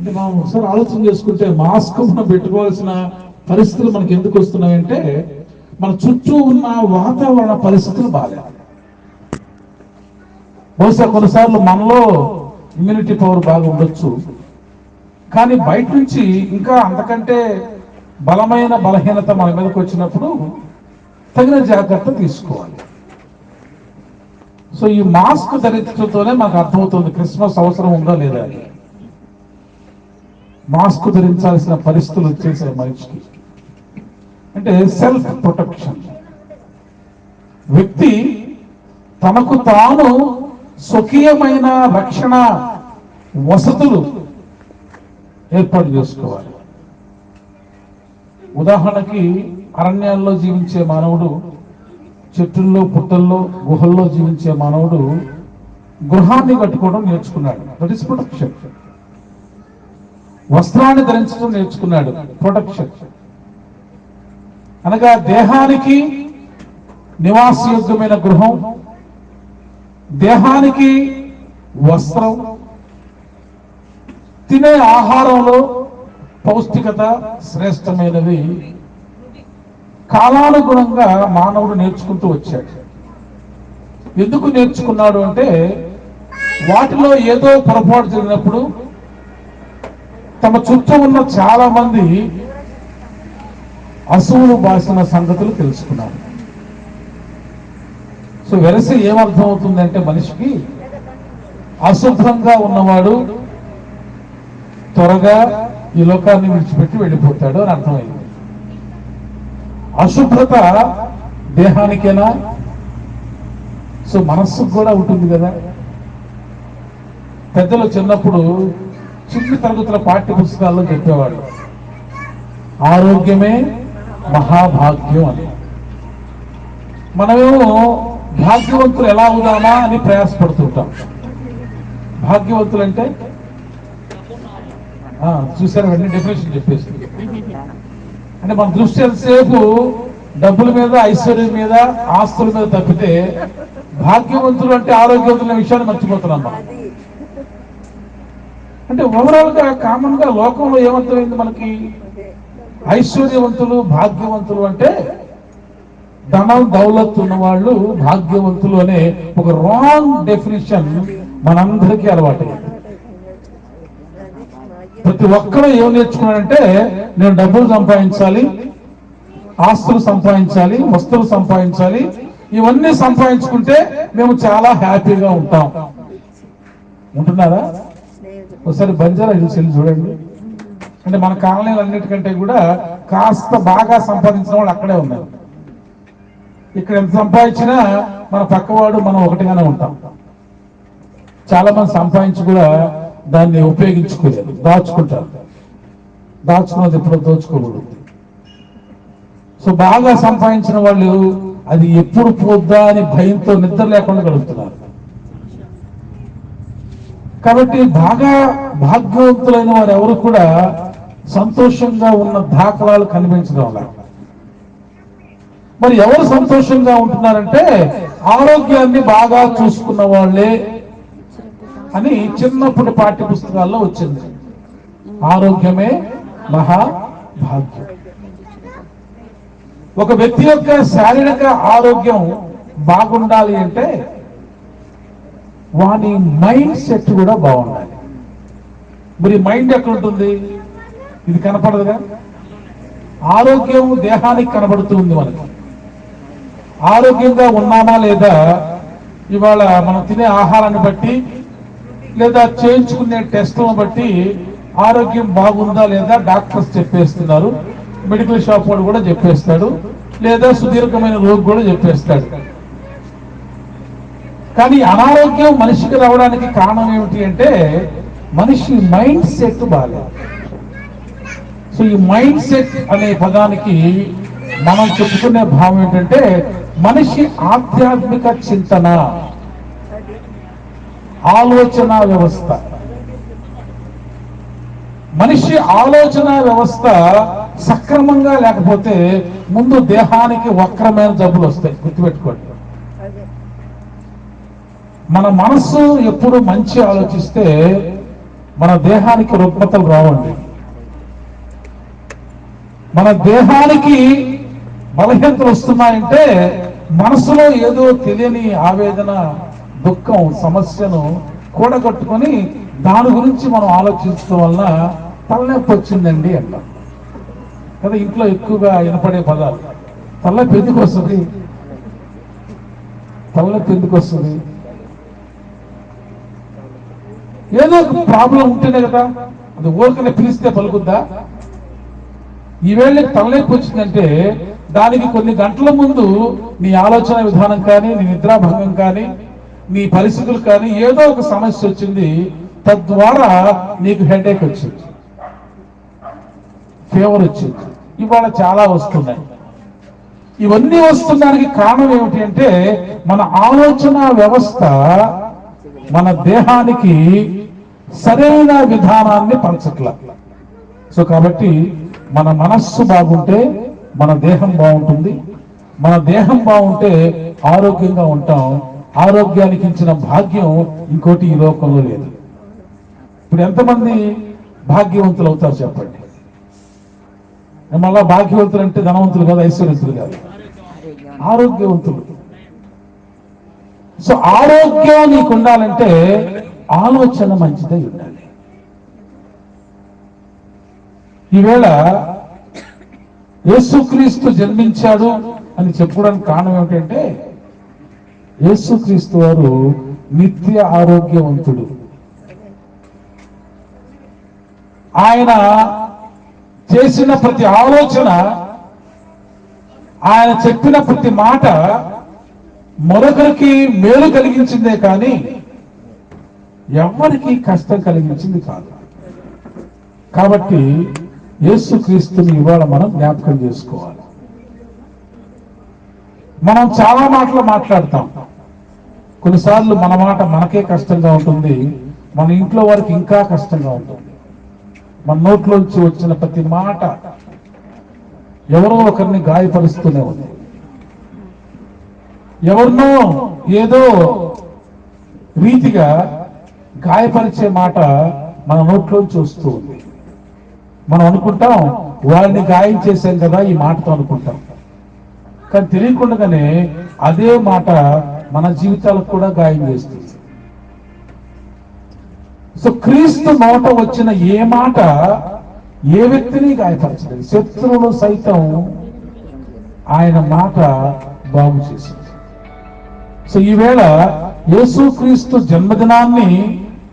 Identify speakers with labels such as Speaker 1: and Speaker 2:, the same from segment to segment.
Speaker 1: అంటే మనం ఒకసారి ఆలోచన చేసుకుంటే మాస్క్ మనం పెట్టుకోవాల్సిన పరిస్థితులు మనకి ఎందుకు వస్తున్నాయంటే మన చుట్టూ ఉన్న వాతావరణ పరిస్థితులు బాగాలేదు. బహుశా కొన్నిసార్లు మనలో ఇమ్యూనిటీ పవర్ బాగా ఉండొచ్చు, కానీ బయట నుంచి ఇంకా అంతకంటే బలమైన బలహీనత మన మీదకి వచ్చినప్పుడు తగిన జాగ్రత్త తీసుకోవాలి. సో ఈ మాస్క్ ధరించడంతోనే మనకు అర్థమవుతుంది క్రిస్మస్ అవసరం ఉందా లేదా అని. మాస్క్ ధరించాల్సిన పరిస్థితులు వచ్చేసాయి మనిషికి. అంటే సెల్ఫ్ ప్రొటెక్షన్. వ్యక్తి తనకు తాను స్వకీయమైన రక్షణ వసతులు ఏర్పాటు చేసుకోవాలి. ఉదాహరణకి అరణ్యాల్లో జీవించే మానవుడు, చెట్టుల్లో పుట్టల్లో గుహల్లో జీవించే మానవుడు గృహాన్ని కట్టుకోవడం నేర్చుకున్నాడు, దట్ ఇస్ ప్రొటెక్షన్. వస్త్రాన్ని ధరించడం నేర్చుకున్నాడు, ప్రొటెక్షన్. అనగా దేహానికి నివాసయోగ్యమైన గృహం, దేహానికి వస్త్రం, తినే ఆహారంలో పౌష్టికత శ్రేష్టమైనవి కాలానుగుణంగా మానవుడు నేర్చుకుంటూ వచ్చాడు. ఎందుకు నేర్చుకున్నాడు అంటే వాటిలో ఏదో పొరపాటు జరిగినప్పుడు తమ చుట్టూ ఉన్న చాలా మంది అసువులు బాసిన సంగతులు తెలుసుకున్నారు. సో వెరసి ఏమర్థం అవుతుందంటే మనిషికి అశుభ్రంగా ఉన్నవాడు త్వరగా ఈ లోకాన్ని విడిచిపెట్టి వెళ్ళిపోతాడు అని అర్థమైంది. అశుభ్రత దేహానికేనా? సో మనస్సుకు కూడా ఉంటుంది కదా. పెద్దలు చిన్నప్పుడు చిన్న తరగతుల పాఠ్య పుస్తకాల్లో చెప్పేవాడు ఆరోగ్యమే మహాభాగ్యం అని. మనమేమో భాగ్యవంతులు ఎలా అవుదామా అని ప్రయాసపడుతుంటాం. భాగ్యవంతులు అంటే చూసారు, వెంటనే డెఫినేషన్ చెప్పేస్తుంది. అంటే మన దృష్టి ఎంతసేపు డబ్బుల మీద, ఐశ్వర్యం మీద, ఆస్తుల మీద తప్పితే భాగ్యవంతులు అంటే ఆరోగ్యవంతుల విషయాన్ని మర్చిపోతున్నాం మనం. అంటే ఓవరాల్ గా కామన్ గా లోకంలో ఏమర్థమైంది మనకి, ఐశ్వర్యవంతులు భాగ్యవంతులు అంటే ధనం దౌలత్ ఉన్న వాళ్ళు భాగ్యవంతులు అనే ఒక రాంగ్ డెఫినేషన్ మనందరికీ అలవాటు. ప్రతి ఒక్కరూ ఏం నేర్చుకున్నాడంటే నేను డబ్బులు సంపాదించాలి, ఆస్తులు సంపాదించాలి, వస్తువులు సంపాదించాలి, ఇవన్నీ సంపాదించుకుంటే మేము చాలా హ్యాపీగా ఉంటాం. ఉంటున్నారా? ఒకసారి బంజారా హిల్స్ వెళ్ళి చూడండి. అంటే మన కాలనీలు అన్నిటికంటే కూడా కాస్త బాగా సంపాదించిన వాళ్ళు అక్కడే ఉన్నారు. ఇక్కడ ఎంత సంపాదించినా మన పక్కవాడు మనం ఒకటిగానే ఉంటాం. చాలా మంది సంపాదించి కూడా దాన్ని ఉపయోగించుకోలేదు, దాచుకుంటారు. దాచుకున్నది ఎప్పుడో దోచుకోకూడదు. సో బాగా సంపాదించిన వాళ్ళు అది ఎప్పుడు పోద్దా అని భయంతో నిద్ర లేకుండా గడుపుతున్నారు. కాబట్టి బాగా భాగ్యవంతులైన వారు ఎవరు కూడా సంతోషంగా ఉన్న దాఖలాలు కనిపించడం వల్ల. మరి ఎవరు సంతోషంగా ఉంటున్నారంటే ఆరోగ్యాన్ని బాగా చూసుకున్న వాళ్ళే అని చిన్నప్పటి పాఠ్య పుస్తకాల్లో వచ్చింది. ఆరోగ్యమే మహాభాగ్యం. ఒక వ్యక్తి యొక్క శారీరక ఆరోగ్యం బాగుండాలి అంటే వాని మైండ్ సెట్ కూడా బాగుండాలి. మరి మైండ్ ఎక్కడ ఉంటుంది? ఇది కనపడదుగా. ఆరోగ్యం దేహానికి కనబడుతుంది. మనకి ఆరోగ్యంగా ఉన్నామా లేదా ఇవాళ మనం తినే ఆహారాన్ని బట్టి లేదా చేయించుకునే టెస్టులను బట్టి ఆరోగ్యం బాగుందా లేదా డాక్టర్స్ చెప్పేస్తున్నారు. మెడికల్ షాప్ వాడు కూడా చెప్పేస్తాడు, లేదా సుదీర్ఘమైన రోగి కూడా చెప్పేస్తాడు. కానీ అనారోగ్యం మనిషికి రావడానికి కారణం ఏమిటి అంటే మనిషి మైండ్ సెట్ బాగా. సో ఈ మైండ్ సెట్ అనే పదానికి మనం చెప్పుకునే భావం ఏంటంటే మనిషి ఆధ్యాత్మిక చింతన, ఆలోచన వ్యవస్థ. మనిషి ఆలోచన వ్యవస్థ సక్రమంగా లేకపోతే ముందు దేహానికి వక్రమైన జబ్బులు వస్తాయి. గుర్తుపెట్టుకోండి. మన మనస్సు ఎప్పుడు మంచి ఆలోచిస్తే మన దేహానికి రుగ్మతలు రావండి. మన దేహానికి బలహీనతలు వస్తున్నాయంటే మనసులో ఏదో తెలియని ఆవేదన, దుఃఖం, సమస్యను కూడగట్టుకొని దాని గురించి మనం ఆలోచించడం వలన తలనొప్పి వచ్చిందండి అంటాం కదా. ఇంట్లో ఎక్కువగా వినపడే పదాలు తలనొప్పి ఎందుకు వస్తుంది, తలనొప్పి ఎందుకు వస్తుంది? ఏదో ఒక ప్రాబ్లం ఉంటేనే కదా. అది ఊరికనే పిలిస్తే పలుకుద్దా? ఈవేళ తలనొప్పి వచ్చిందంటే దానికి కొన్ని గంటల ముందు నీ ఆలోచన విధానం కానీ, నీ నిద్రాభంగం కానీ, నీ పరిస్థితులు కానీ ఏదో ఒక సమస్య వచ్చింది. తద్వారా నీకు హెడేక్ వచ్చింది, ఫీవర్ వచ్చింది. ఇవాళ చాలా వస్తున్నాయి. ఇవన్నీ వస్తున్నదానికి కారణం ఏమిటి అంటే మన ఆలోచన వ్యవస్థ మన దేహానికి సరైన విధానాన్ని పంచట్ల. సో కాబట్టి మన మనస్సు బాగుంటే మన దేహం బాగుంటుంది. మన దేహం బాగుంటే ఆరోగ్యంగా ఉంటాం. ఆరోగ్యానికి ఇచ్చిన భాగ్యం ఇంకోటి ఈ లోకంలో లేదు. ఇప్పుడు ఎంతమంది భాగ్యవంతులు అవుతారు చెప్పండి? మళ్ళా భాగ్యవంతులు అంటే ధనవంతులు కాదు, ఐశ్వర్యవంతులు కాదు, ఆరోగ్యవంతులు. సో ఆరోగ్యం నీకు ఉండాలంటే ఆలోచన మంచిదై ఉండాలి. ఈవేళ యేసుక్రీస్తు జన్మించాడు అని చెప్పుకోవడానికి కారణం ఏమిటంటే యేసుక్రీస్తు వారు నిత్య ఆరోగ్యవంతుడు. ఆయన చేసిన ప్రతి ఆలోచన, ఆయన చెప్పిన ప్రతి మాట మరొకరికి మేలు కలిగించిందే కానీ ఎవరికి కష్టం కలిగించింది కాదు. కాబట్టి యేసుక్రీస్తుని ఇవాళ మనం జ్ఞాపకం చేసుకోవాలి. మనం చాలా మాటలు మాట్లాడతాం. కొన్నిసార్లు మన మాట మనకే కష్టంగా ఉంటుంది, మన ఇంట్లో వారికి ఇంకా కష్టంగా ఉంటుంది. మన నోట్లోంచి వచ్చిన ప్రతి మాట ఎవరో ఒకరిని గాయపరుస్తూనే ఉంది. ఎవరినో ఏదో రీతిగా గాయపరిచే మాట మన నోట్లోంచి వస్తూ ఉంది. మనం అనుకుంటాం వారిని గాయం చేశాం కదా ఈ మాటతో అనుకుంటాం. కానీ తెలియకుండానే అదే మాట మన జీవితాలకు కూడా గాయం చేస్తుంది. సో క్రీస్తు నోట వచ్చిన ఏ మాట ఏ వ్యక్తిని గాయపరచలేదు. శత్రువులు సైతం ఆయన మాట బాగు చేసింది. సో ఈవేళ యేసుక్రీస్తు జన్మదినాన్ని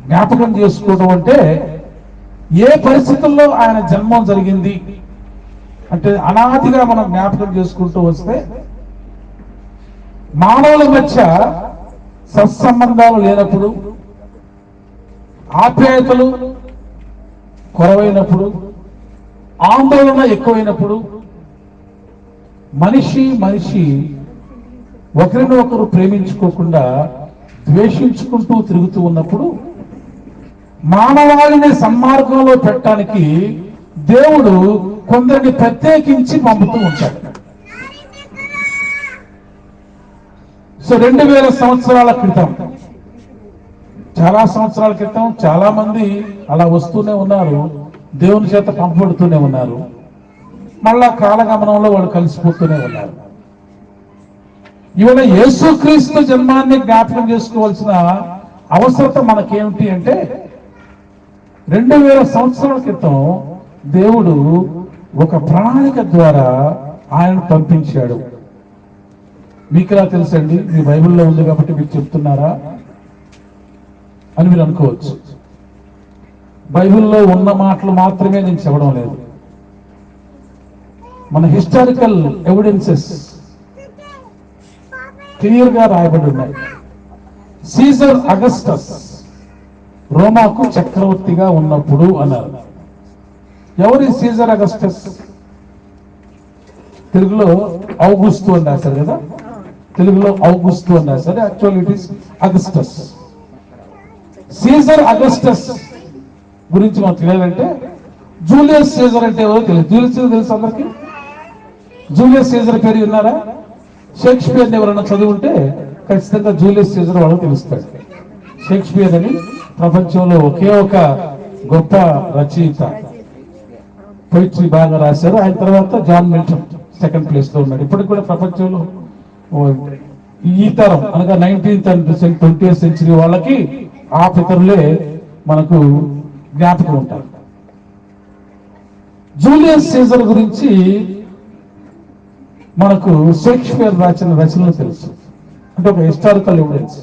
Speaker 1: జ్ఞాపకం చేసుకోవడం అంటే ఏ పరిస్థితుల్లో ఆయన జన్మం జరిగింది అంటే అనాదిగా మనం జ్ఞాపకం చేసుకుంటూ వస్తే మానవుల మధ్య సత్సంబంధాలు లేనప్పుడు, ఆప్యాయతలు కొరవైనప్పుడు, ఆందోళన ఎక్కువైనప్పుడు, మనిషి ఒకరిని ఒకరు ప్రేమించుకోకుండా ద్వేషించుకుంటూ తిరుగుతూ ఉన్నప్పుడు మానవాళిని సన్మార్గంలో పెట్టడానికి దేవుడు కొందరిని ప్రత్యేకించి పంపుతూ ఉంటాడు. సో 2000 సంవత్సరాల క్రితం, చాలా సంవత్సరాల క్రితం చాలా మంది అలా వస్తూనే ఉన్నారు, దేవుని చేత పంపబడుతూనే ఉన్నారు. మళ్ళా కాలగమనంలో వాళ్ళు కలిసిపోతూనే ఉన్నారు. ఇవాళ యేసుక్రీస్తు జన్మాన్ని జ్ఞాపకం చేసుకోవాల్సిన అవసరత మనకేమిటి అంటే 2000 సంవత్సరాల క్రితం దేవుడు ఒక ప్రణాళిక ద్వారా ఆయనను పంపించాడు. మీకు ఎలా తెలుసండి? మీ బైబిల్లో ఉంది కాబట్టి మీకు చెప్తున్నారా అని మీరు అనుకోవచ్చు. బైబిల్లో ఉన్న మాటలు మాత్రమే నేను చెప్పడం లేదు. మన హిస్టారికల్ ఎవిడెన్సెస్ క్లియర్ గా రాయబడి ఉన్నాయి. సీజర్ అగస్టస్ రోమాకు చక్రవర్తిగా ఉన్నప్పుడు అన్నారు. ఎవరి సీజర్ అగస్టస్? తెలుగులో ఔగుస్తు అని రాశారు కదా, తెలుగులో ఔగుస్తు అని రాశారు. Actually it is Augustus. Caesar Augustus గురించి మనకు తెలియాలంటే జూలియస్ సీజర్ అంటే ఎవరో తెలియదు. జూలియస్ సీజర్ తెలుసు అందరికి? జూలియస్ సీజర్ పేరు ఉన్నారా? షేక్స్పియర్ ఎవరైనా చదువుంటే ఖచ్చితంగా జూలియస్ సీజర్ వాళ్ళకి తెలుస్తాడు. షేక్స్పియర్ అని ప్రపంచంలో ఒకే ఒక గొప్ప రచయిత, పోయిటరీ బాగా రాశారు. ఆయన తర్వాత జాన్ మిల్టన్ సెకండ్ ప్లేస్ లో ఉన్నాడు. ఇప్పటికి కూడా ప్రపంచంలో ఈ తరం అనగా 19th and 20th century వాళ్ళకి ఆ పితరులే మనకు జ్ఞాపకం ఉంటారు. జూలియస్ సీజర్ గురించి మనకు షేక్స్పియర్ రాసిన రచనలు తెలుసు, అంటే ఒక హిస్టారికల్ ఎవిడెన్స్.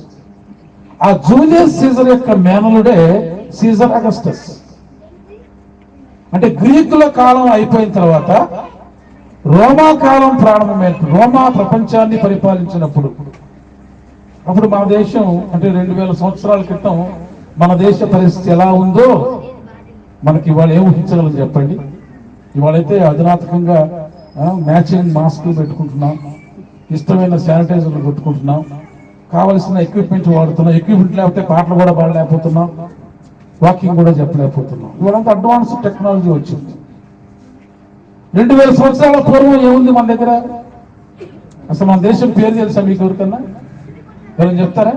Speaker 1: ఆ జూలియస్ సీజర్ యొక్క మేనలుడే సీజర్ అగస్టస్. అంటే గ్రీకుల కాలం అయిపోయిన తర్వాత రోమా కాలం ప్రారంభమైన, రోమా ప్రపంచాన్ని పరిపాలించినప్పుడు, అప్పుడు మన దేశం అంటే 2000 సంవత్సరాల క్రితం మన దేశ పరిస్థితి ఎలా ఉందో మనకి ఇవాళ ఏం ఊహించగలం చెప్పండి. ఇవాళైతే అధునాతకంగా మ్యాచింగ్ మాస్కులు పెట్టుకుంటున్నాం, ఇష్టమైన శానిటైజర్లు కొట్టుకుంటున్నాం, కావలసిన ఎక్విప్మెంట్ వాడుతున్నాం. ఎక్విప్మెంట్ లేకపోతే పాటలు కూడా పాడలేకపోతున్నాం, వాకింగ్ కూడా చెప్పలేకపోతున్నాం. ఇవాళంతా అడ్వాన్స్ టెక్నాలజీ వచ్చింది. 2000 సంవత్సరాల పూర్వం ఏముంది మన దగ్గర? అసలు మన దేశం పేరు తెలుసా మీకు ఎవరికన్నా? ఎవరైనా చెప్తారా?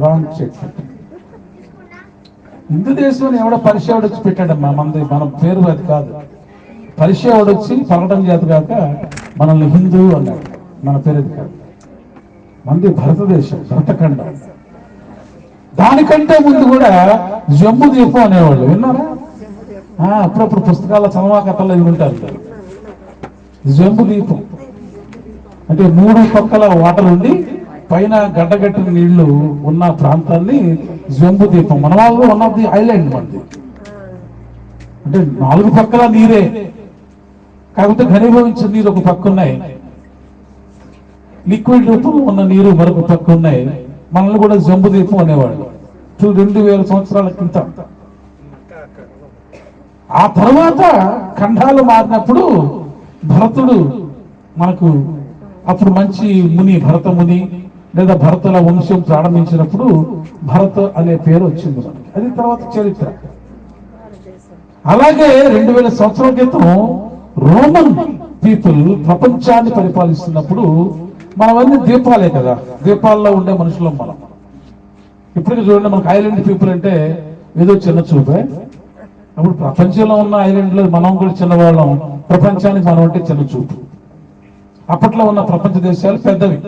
Speaker 1: Wrong statement. హిందూ దేశం ఎవడో పరిచయాడు వచ్చి పెట్టాడమ్మా, మన పేరు అది కాదు. పరిచయాడు వచ్చి పలకడం చేత కాక మనల్ని హిందూ అన్నాడు, మన పేరు అది కాదు. మనది భారతదేశం, భరతఖండం. దానికంటే ముందు కూడా జంబు దీపం అనేవాళ్ళు, విన్నారా? అప్పుడప్పుడు పుస్తకాల చమవా కథల్లో ఇవి ఉంటారు. జంబు దీపం అంటే 3 పక్కల వాటర్ ఉండి పైన గడ్డగట్టిన నీళ్లు ఉన్న ప్రాంతాన్ని జంబు దీపం. మన వాళ్ళు వన్ ఆఫ్ ది ఐలాండ్ మనది. అంటే 4 పక్కల నీరే, కాకపోతే ఘనీభవించిన నీరు ఒక పక్క ఉన్నాయి, లిక్విడ్ రూపంలో ఉన్న నీరు మరొక పక్క ఉన్నాయి. మనల్ని కూడా జంబు దీపం అనేవాళ్ళు 2000 సంవత్సరాల క్రితం. ఆ తర్వాత ఖండాలు మారినప్పుడు భరతుడు మనకు, అప్పుడు మంచి ముని భరత ముని లేదా భరతుల వంశం ప్రారంభించినప్పుడు భరత్ అనే పేరు వచ్చింది మనకి. అది తర్వాత చరిత్ర. అలాగే 2000 సంవత్సరాల క్రితం రోమన్ పీపుల్ ప్రపంచాన్ని పరిపాలిస్తున్నప్పుడు మనవన్నీ ద్వీపాలే కదా, ద్వీపాల్లో ఉండే మనుషులం మనం. ఇప్పటికీ చూడండి, మనకు ఐలాండ్ పీపుల్ అంటే ఏదో చిన్న చూపే. అప్పుడు ప్రపంచంలో ఉన్న ఐలాండ్లో మనం కూడా చిన్నవాళ్ళం, ప్రపంచానికి మనం అంటే చిన్న చూపు. అప్పట్లో ఉన్న ప్రపంచ దేశాలు పెద్దవి.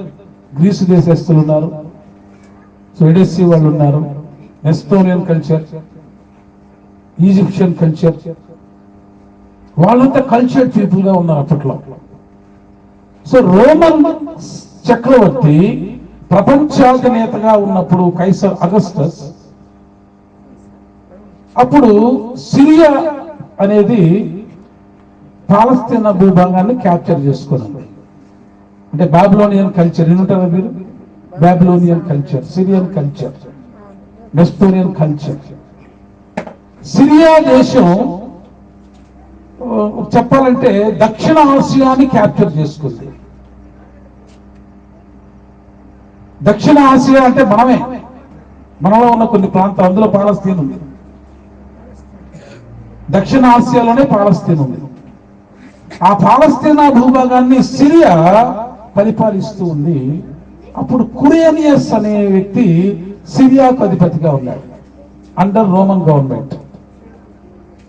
Speaker 1: గ్రీసు దేశస్తులు ఉన్నారు, స్వీడెస్సీ వాళ్ళు ఉన్నారు, ఎస్టోనియన్ కల్చర్, ఈజిప్షియన్ కల్చర్, వాళ్ళంతా కల్చర్డ్ పీపుల్ గా ఉన్నారు అప్పట్లో. సో రోమన్ చక్రవర్తి ప్రపంచాధినేతగా ఉన్నప్పుడు కైసర్ అగస్టస్, అప్పుడు సిరియా అనేది పాలస్తీనా భూభాగాన్ని క్యాప్చర్ చేసుకున్నాడు. అంటే బాబిలోనియన్ కల్చర్ వింటారా మీరు? Babylonian culture, Syrian culture, Nestorian culture. Syria దేశం చెప్పాలంటే దక్షిణ ఆసియాని క్యాప్చర్ చేసుకుంది. దక్షిణ ఆసియా అంటే మనమే, మనలో ఉన్న కొన్ని ప్రాంతాలు, అందులో పాలస్తీన్ ఉంది. దక్షిణ ఆసియాలోనే పాలస్తీన్ ఉంది. ఆ పాలస్తీనా భూభాగాన్ని సిరియా పరిపాలిస్తూ ఉంది. అప్పుడు కురేనియస్ అనే వ్యక్తి సిరియాకు అధిపతిగా ఉన్నాడు అండర్ రోమన్ గవర్నమెంట్.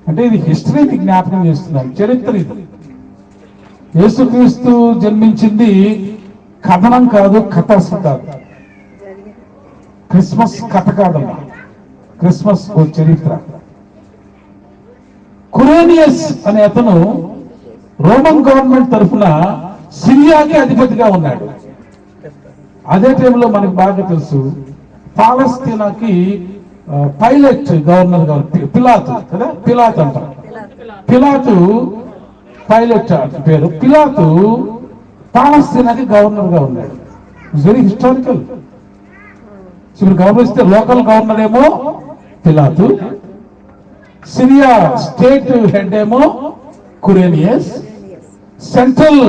Speaker 1: అంటే ఇది హిస్టరీని జ్ఞాపకం చేస్తున్నాను, చరిత్ర ఇది. యేసుక్రీస్తు జన్మించింది కథనం కాదు, కథ కాదు, క్రిస్మస్ కథ కాదమ్మా, క్రిస్మస్ ఓ చరిత్ర. కురేనియస్ అనే అతను రోమన్ గవర్నమెంట్ తరఫున సిరియాకి అధిపతిగా ఉన్నాడు. అదే టైంలో మనకు బాగా తెలుసు, పాలస్తీనాకి పైలట్ గవర్నర్ గా పిలాతు కదా, పిలాతు అంటారు. పిలాతు పైలట్ పేరు. పిలాతు పాలస్తీనాకి గవర్నర్ గా ఉన్నాడు. Very historical. ఇప్పుడు గమనిస్తే లోకల్ గవర్నర్ ఏమో పిలాతు, సిరియా స్టేట్ హెడ్ ఏమో కురేనియస్, సెంట్రల్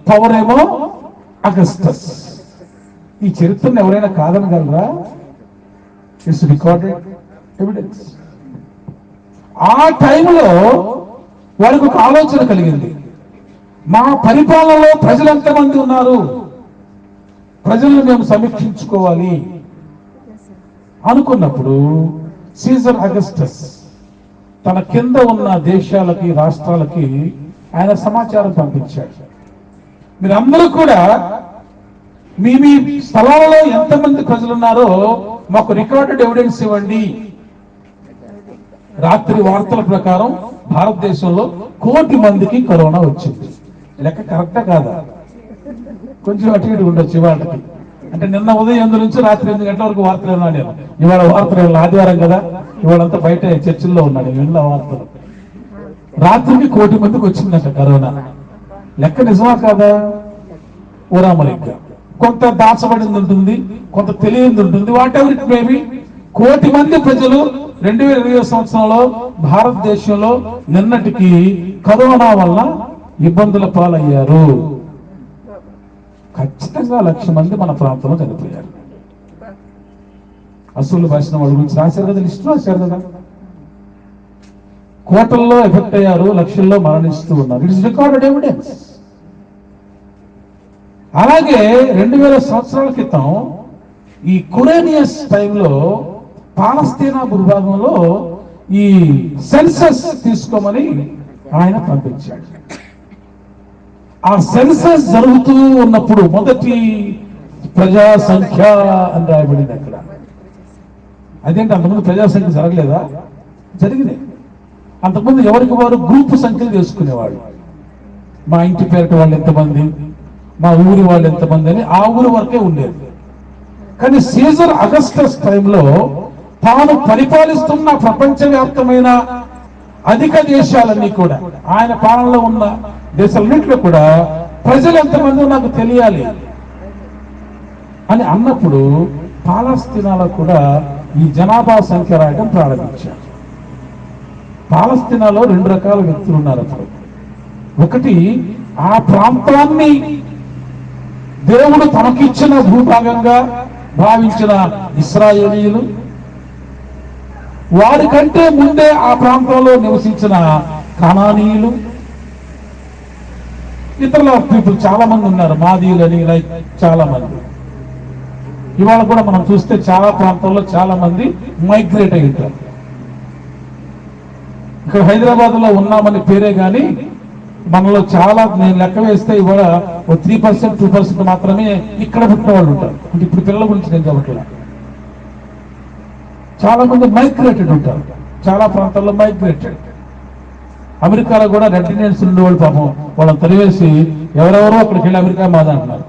Speaker 1: పవర్ ఏమో అగస్టస్. ఈ చరిత్రను ఎవరైనా కాదనగలరా? It's recorded evidence. ఆ టైంలో వారికి ఒక ఆలోచన కలిగింది, మా పరిపాలనలో ప్రజలు ఎంతమంది ఉన్నారు, ప్రజలను మేము సమీక్షించుకోవాలి. అనుకున్నప్పుడు సీజర్ అగస్టస్ తన కింద ఉన్న దేశాలకి రాష్ట్రాలకి ఆయన సమాచారం పంపించాడు. మీరందరూ కూడా మీ మీ స్థలాలలో ఎంతమంది ప్రజలు ఉన్నారో మాకు రికార్డెడ్ ఎవిడెన్స్ ఇవ్వండి. రాత్రి వార్తల ప్రకారం భారతదేశంలో 1 కోటి మందికి కరోనా వచ్చింది. లెక్క కరెక్టా కాదా? కొంచెం అటు ఇటు ఉండొచ్చు ఇవాళకి. అంటే నిన్న ఉదయం 8 నుంచి రాత్రి 8 గంటల వరకు వార్తలు విన్నాను నేను. ఇవాళ వార్తలు ఆదివారం కదా, ఇవాళంతా బయట చర్చిల్లో ఉన్నాడు. విన్న వార్తలు రాత్రికి 1 కోటి మందికి వచ్చిందట కరోనా. లెక్క నిజమా కాదా? ఊరామలిగ్గా కొంత దాచబడింది ఉంటుంది, కొంత తెలియదు ఉంటుంది. వాట్ ఎవర్ ఇట్ మేబీ 1 కోటి మంది ప్రజలు 2020 సంవత్సరంలో భారతదేశంలో నిన్నటికి కరోనా వల్ల ఇబ్బందుల పాలయ్యారు. ఖచ్చితంగా 1,00,000 మంది మన ప్రాంతంలో చనిపోయారు. అసలు భాషణ వాళ్ళ గురించి రాశారు కదా, లిస్టు రాశారు కదా. కోటల్లో ఎఫెక్ట్ అయ్యారు, లక్షల్లో మరణిస్తూ ఉన్నారు. It is recorded evidence. అలాగే 2000 సంవత్సరాల క్రితం ఈ కురేనియస్ టైంలో పాలస్తీనా భూభాగంలో ఈ సెన్సస్ తీసుకోమని ఆయన పంపించాడు. ఆ సెన్సస్ జరుగుతూ ఉన్నప్పుడు మొదటి ప్రజా సంఖ్య అని రాయబడింది అక్కడ. అదేంటి, అంతకుముందు ప్రజా సంఖ్య జరగలేదా? జరిగింది. అంతకుముందు ఎవరికి వారు గ్రూప్ సంఖ్యలు చేసుకునేవాళ్ళు. మా ఇంటి పేరుట వాళ్ళు ఎంతమంది, మా ఊరి వాళ్ళు ఎంతమంది అని ఆ ఊరి వరకే ఉండేది. కానీ సీజర్ అగస్టస్ టైంలో తాను పరిపాలిస్తున్న ప్రపంచవ్యాప్తమైన అధిక దేశాలన్నీ కూడా, ఆయన పాలనలో ఉన్న దేశాలన్నింటిలో కూడా ప్రజలు ఎంతమంది నాకు తెలియాలి అని అన్నప్పుడు పాలస్తీనాలో కూడా ఈ జనాభా సంఖ్య రాయడం ప్రారంభించారు. పాలస్తీనాలో 2 రకాల వ్యక్తులు ఉన్నారు అప్పుడు. ఒకటి, ఆ ప్రాంతాన్ని దేవుడు తమకిచ్చిన భూభాగంగా భావించిన ఇశ్రాయేలీయులు, వారికంటే ముందే ఆ ప్రాంతంలో నివసించిన కనానీయులు, ఇతరుల పీపుల్ చాలా మంది ఉన్నారు, మాదీయులని, లైక్ చాలా మంది. ఇవాళ కూడా మనం చూస్తే చాలా ప్రాంతాల్లో చాలా మంది మైగ్రేట్ అయి ఉంటారు. ఇక్కడ హైదరాబాద్ లో ఉన్నామని పేరే కానీ మనలో చాలా, నేను లెక్క వేస్తే ఇవాళ 3%, 2% మాత్రమే ఇక్కడ పుట్టిన వాళ్ళు ఉంటారు. అంటే ఇప్పుడు పిల్లల గురించి నేను చెప్పట్లా. చాలా మంది మైగ్రేటెడ్ ఉంటారు, చాలా ప్రాంతాల్లో మైగ్రేటెడ్. అమెరికాలో కూడా రెడ్ ఇండియన్స్ ఉండేవాళ్ళు, పాపం వాళ్ళని తరివేసి ఎవరెవరో అక్కడికి వెళ్ళి అమెరికా మాదా అంటున్నారు.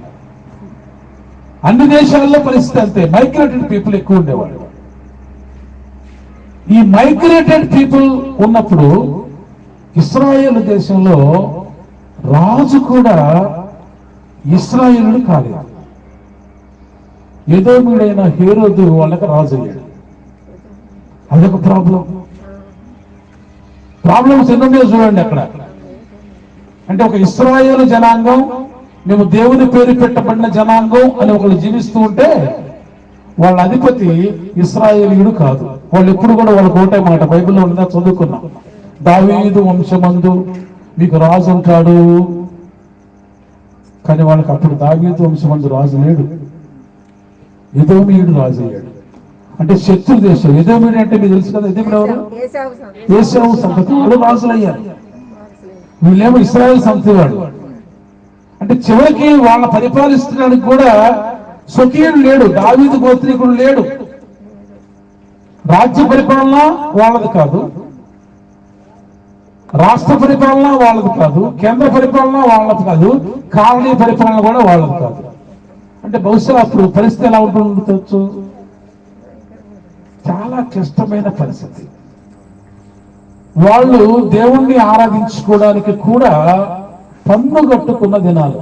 Speaker 1: అన్ని దేశాల్లో పరిస్థితి అంతే, మైగ్రేటెడ్ పీపుల్ ఎక్కువ ఉండేవాళ్ళు. ఈ మైగ్రేటెడ్ పీపుల్ ఉన్నప్పుడు ఇశ్రాయేల్ దేశంలో రాజు కూడా ఇశ్రాయేలుడు కాలేదు. ఎదోమీయుడైన హేరోదు వాళ్ళకి రాజు అయ్యాడు. అదొక ప్రాబ్లమ్స్ ఎన్నున్నాయో చూడండి అక్కడ. అంటే ఒక ఇశ్రాయేలు జనాంగం, మేము దేవుని పేరు పెట్టబడిన జనాంగం అని ఒకళ్ళు జీవిస్తూ ఉంటే వాళ్ళ అధిపతి ఇశ్రాయేలీయుడు కాదు. వాళ్ళు ఎప్పుడు కూడా వాళ్ళకి ఒకటే మాట, బైబిల్లో ఉందా చదువుకున్నాం, దావీదు వంశమందు మీకు రాజు ఉంటాడు. కానీ వాళ్ళకి అప్పుడు దావీదు వంశమందు రాజు లేడు, ఎదోమీయుడు రాజు అయ్యాడు. అంటే శత్రు దేశం. ఎదోమీయుడు అంటే మీకు తెలుసు కదా, ఎదోమీయుడు ఎవరు? ఏశావు సంతతి వాళ్ళు రాజులు అయ్యారు. వీళ్ళేమో ఇశ్రాయేల్ సంతతి వాళ్ళు. అంటే చివరికి వాళ్ళ పరిపాలించడానికి కూడా స్వకీయుడు లేడు, దావీదు గోత్రీకుడు లేడు. రాజ్య పరిపాలన వాళ్ళది కాదు, రాష్ట్ర పరిపాలన వాళ్ళది కాదు, కేంద్ర పరిపాలన వాళ్ళది కాదు, కాలనీ పరిపాలన కూడా వాళ్ళది కాదు. అంటే బహుశా అప్పుడు పరిస్థితి ఎలా ఉంటుండొచ్చు? చాలా క్లిష్టమైన పరిస్థితి. వాళ్ళు దేవుణ్ణి ఆరాధించుకోవడానికి కూడా పన్ను కట్టుకున్న దినాలు,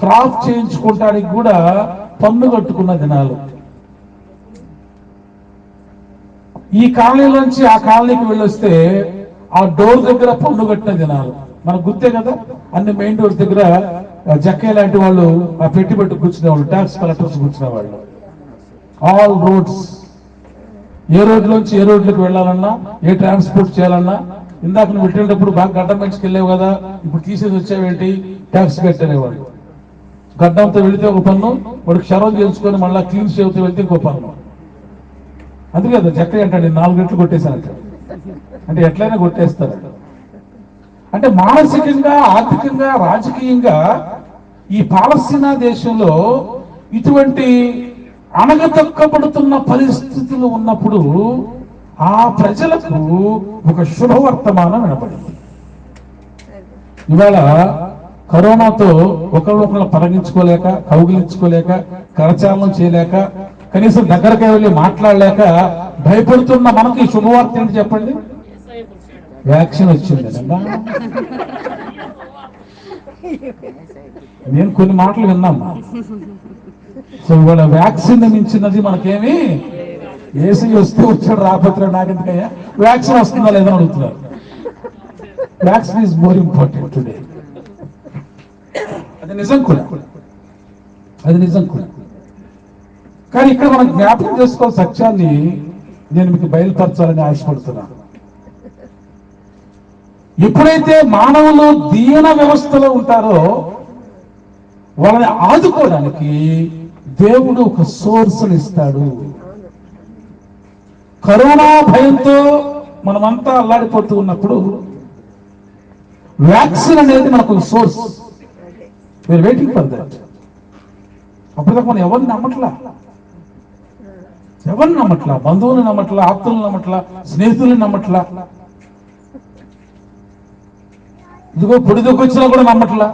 Speaker 1: క్రాప్ చేయించుకోవడానికి కూడా పన్ను కట్టుకున్న దినాలు. ఈ కాలనీలోంచి ఆ కాలనీకి వెళ్ళొస్తే ఆ డోర్ దగ్గర పన్ను కట్టిన దినాలు మనకు గుర్తే కదా. అన్ని మెయిన్ డోర్ దగ్గర జక్కే లాంటి వాళ్ళు ఆ పెట్టి కూర్చునేవాళ్ళు, ట్యాక్స్ కలెక్టర్స్ కూర్చునేవాళ్ళు. ఆల్ రోడ్స్, ఏ రోడ్లోంచి ఏ రోడ్లకు వెళ్ళాలన్నా, ఏ ట్రాన్స్పోర్ట్ చేయాలన్నా, ఇందాక నువ్వు వెళ్ళేటప్పుడు బాగా గడ్డం పెంచుకు వెళ్ళావు కదా, ఇప్పుడు తీసేసి వచ్చావేంటి, ట్యాక్స్ కట్టనేవాళ్ళు. గడ్డంతో వెళితే ఒక పన్ను, వాడికి క్షరం చేసుకొని మళ్ళీ క్లీన్ షేవ్తో వెళ్తే ఇంకో పన్ను. అందుకే కదా జక్క అంటాడు 4 రెట్లు కొట్టేశానంట. అంటే ఎట్లయినా కొట్టేస్తారు. అంటే మానసికంగా, ఆర్థికంగా, రాజకీయంగా ఈ పాలస్తీనా దేశంలో ఇటువంటి అణగదొక్కబడుతున్న పరిస్థితులు ఉన్నప్పుడు ఆ ప్రజలకు ఒక శుభవర్తమానం వినపడింది. ఇవాళ కరోనాతో ఒకరినొకరు పలగించుకోలేక, కౌగిలించుకోలేక, కరచాలనం చేయలేక, కనీసం దగ్గరకి వెళ్ళి మాట్లాడలేక భయపడుతున్న మనకి శుభవార్త ఏంటి చెప్పండి? వ్యాక్సిన్ వచ్చింది. నేను కొన్ని మాటలు విన్నామ్మా. సో ఇవాళ వ్యాక్సిన్ మించినది మనకేమి, ఏసీ వస్తే వచ్చాడు, రాకపోతే నాకెందుకయ్యా, వ్యాక్సిన్ వస్తుందా లేదని అడుగుతున్నారు. Vaccine is more important today. అది నిజం కూడా, అది నిజం కూడా. కానీ ఇక్కడ మనం జ్ఞాపకం చేసుకోవాలి సత్యాన్ని నేను మీకు బయలుపరచాలని ఆశపడుతున్నాను. ఎప్పుడైతే మానవులు దీన వ్యవస్థలో ఉంటారో వాళ్ళని ఆదుకోవడానికి దేవుడు ఒక సోర్స్ ఇస్తాడు. కరోనా భయంతో మనమంతా అల్లాడిపోతూ ఉన్నప్పుడు వ్యాక్సిన్ అనేది మనకు source. We are waiting for that. అప్పటిదాకా మనం ఎవరిని నమ్మట్లా, బంధువులను నమ్మట్లా, ఆప్తులను నమ్మట్లా, స్నేహితులను నమ్మట్లా, ఇదిగో పొడిదొక్కొచ్చినా కూడా నమ్మట్లా,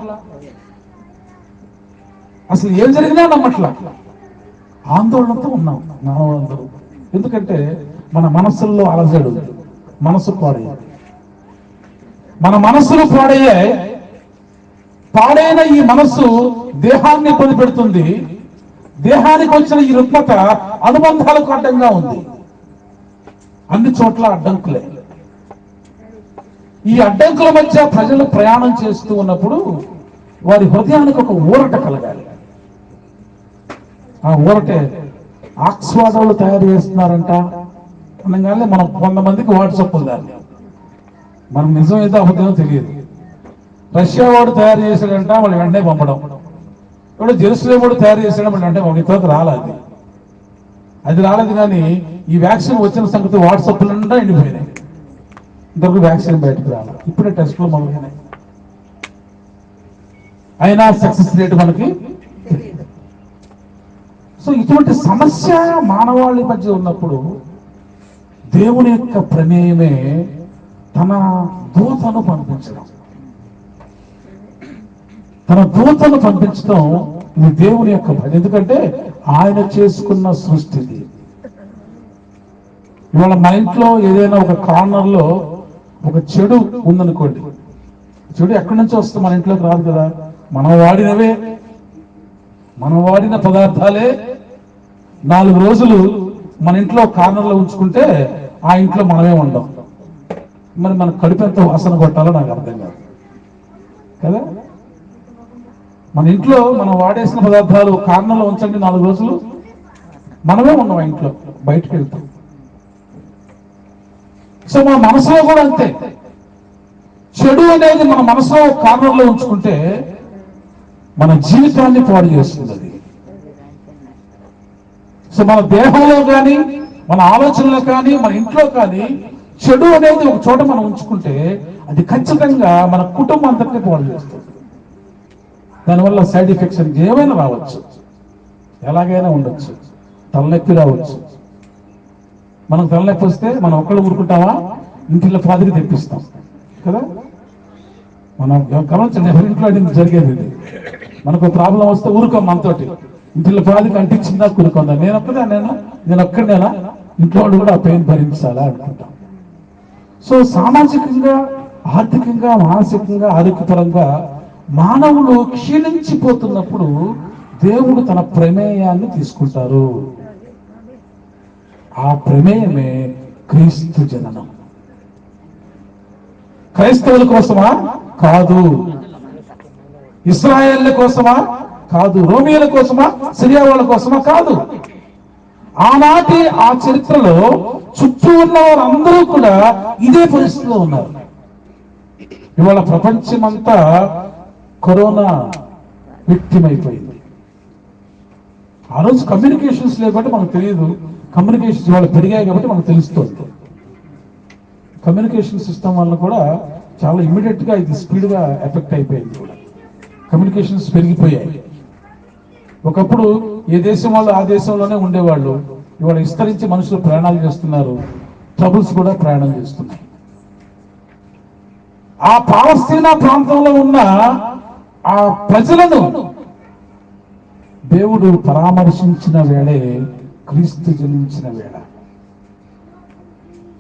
Speaker 1: అసలు ఏం జరిగినా నమ్మట్లా. ఆందోళనతో ఉన్నాం మానవులందరూ. ఎందుకంటే మన మనస్సుల్లో అలజడు, మనసు పాడయ్యాయి. మన మనస్సులు పాడయ్యాయి. పాడైన ఈ మనస్సు దేహాన్ని ఇబ్బంది పెడుతుంది. దేహానికి వచ్చిన ఈ రుగ్మత అనుబంధాలకు అడ్డంగా ఉంది. అన్ని చోట్ల అడ్డంకులే. ఈ అడ్డంకుల మధ్య ప్రజలు ప్రయాణం చేస్తూ ఉన్నప్పుడు వారి హృదయానికి ఒక ఊరట కలగాలి. ఆ ఊరటే ఆక్స్ఫర్డ్ వాళ్ళు తయారు చేస్తున్నారంట అనగానే మనం కొంతమందికి వాట్సాప్ ఉండాలి. మనం నిజం ఏదో అబద్ధమో తెలియదు. రష్యా వాడు తయారు చేశాడంట, వాళ్ళు వెంటనే పంపడం. ఇప్పుడు జెరూసలేం వాడు తయారు చేశాడు, వాళ్ళు వెంటనే ఇంతవరకు రాలేదు. అది రాలేదు. కానీ ఈ వ్యాక్సిన్ వచ్చిన సంగతి వాట్సాప్లో ఎండిపోయినాయి. ఇంతవరకు వ్యాక్సిన్ బయటకు రాలేదు. ఇప్పుడే టెస్ట్లో మొదలైనాయి. అయినా సక్సెస్ రేట్ మనకి. సో ఇటువంటి సమస్య మానవాళి మధ్య ఉన్నప్పుడు దేవుని యొక్క ప్రమేయమే తన దూతను పంపించడం. ఇది దేవుని యొక్క పని. ఎందుకంటే ఆయన చేసుకున్న సృష్టిది. ఇవాళ మన ఇంట్లో ఏదైనా ఒక కార్నర్లో ఒక చెడు ఉందనుకోండి, చెడు ఎక్కడి నుంచి వస్తుంది? మన ఇంట్లోకి రాదు కదా. మనం వాడిన పదార్థాలే 4 రోజులు మన ఇంట్లో కార్నర్లో ఉంచుకుంటే ఆ ఇంట్లో మనమే ఉండం. మరి మన కడుపు ఎంత వాసన కొట్టాలో నాకు అర్థం కాదు కదా. మన ఇంట్లో మనం వాడేసిన పదార్థాలు కార్నర్లో ఉంచండి 4 రోజులు, మనమే ఉన్నాం ఆ ఇంట్లో, బయటకు వెళ్తాం. సో మన మనసులో కూడా అంతే. చెడు అనేది మన మనసులో కార్నర్లో ఉంచుకుంటే మన జీవితాన్ని పాడు చేస్తుంది అది. సో మన దేహంలో కానీ, మన ఆలోచనలో కానీ, మన ఇంట్లో కానీ చెడు అనేది ఒక చోట మనం ఉంచుకుంటే అది ఖచ్చితంగా మన కుటుంబం అంతటినీ పాడు చేస్తుంది. దానివల్ల సైడ్ ఎఫెక్ట్స్ ఏమైనా రావచ్చు, ఎలాగైనా ఉండొచ్చు. తలనొప్పి రావచ్చు. మనం తలనొప్పి వస్తే మనం ఒక్కళ్ళు ఊరుకుంటామా? ఇంటిలో పాదికి తెప్పిస్తాం కదా. మనం గమనించండి, ఎవరింట్లో జరిగేది ఇది. మనకు ప్రాబ్లం వస్తే ఊరుకోం, మనతోటి ఇంటిలో పాదికి అంటించిందా కూరుకుందా. నేను ఒక్కడేనా ఇంట్లో వాళ్ళు కూడా ఆ పెయిన్ భరించాలా అనుకుంటాం. సో సామాజికంగా, ఆర్థికంగా, మానసికంగా, ఆరోగ్యపరంగా మానవులు క్షీణించిపోతున్నప్పుడు దేవుడు తన ప్రమేయాన్ని తీసుకుంటారు. ఆ ప్రమేయమే క్రీస్తు జననం. క్రైస్తవుల కోసమా? కాదు. ఇశ్రాయేళ్ల కోసమా? కాదు. రోమియోల కోసమా? సిరియా వాళ్ళ కోసమా? కాదు. ఆనాటి ఆ చరిత్రలో చుట్టూ ఉన్న వారందరూ కూడా ఇదే పరిస్థితిలో ఉన్నారు. ఇవాళ ప్రపంచమంతా కరోనా విక్టిమ్ అయిపోయింది. ఆ రోజు కమ్యూనికేషన్స్ లేకపోతే మనకు తెలియదు, కమ్యూనికేషన్స్ వాళ్ళు పెరిగాయి కాబట్టి మనకు తెలుస్తుంది. కమ్యూనికేషన్ సిస్టమ్ వల్ల కూడా చాలా ఇమ్మీడియట్గా ఇది స్పీడ్గా ఎఫెక్ట్ అయిపోయింది కూడా. కమ్యూనికేషన్స్ పెరిగిపోయాయి. ఒకప్పుడు ఏ దేశం వాళ్ళు ఆ దేశంలోనే ఉండేవాళ్ళు, ఇవాళ విస్తరించి మనుషులు ప్రయాణాలు చేస్తున్నారు, ట్రబుల్స్ కూడా ప్రయాణం చేస్తున్నాయి. ఆ పాలస్తీనా ప్రాంతంలో ఉన్న ఆ ప్రజలను దేవుడు పరామర్శించిన వేళే క్రీస్తు జన్మించిన వేళ.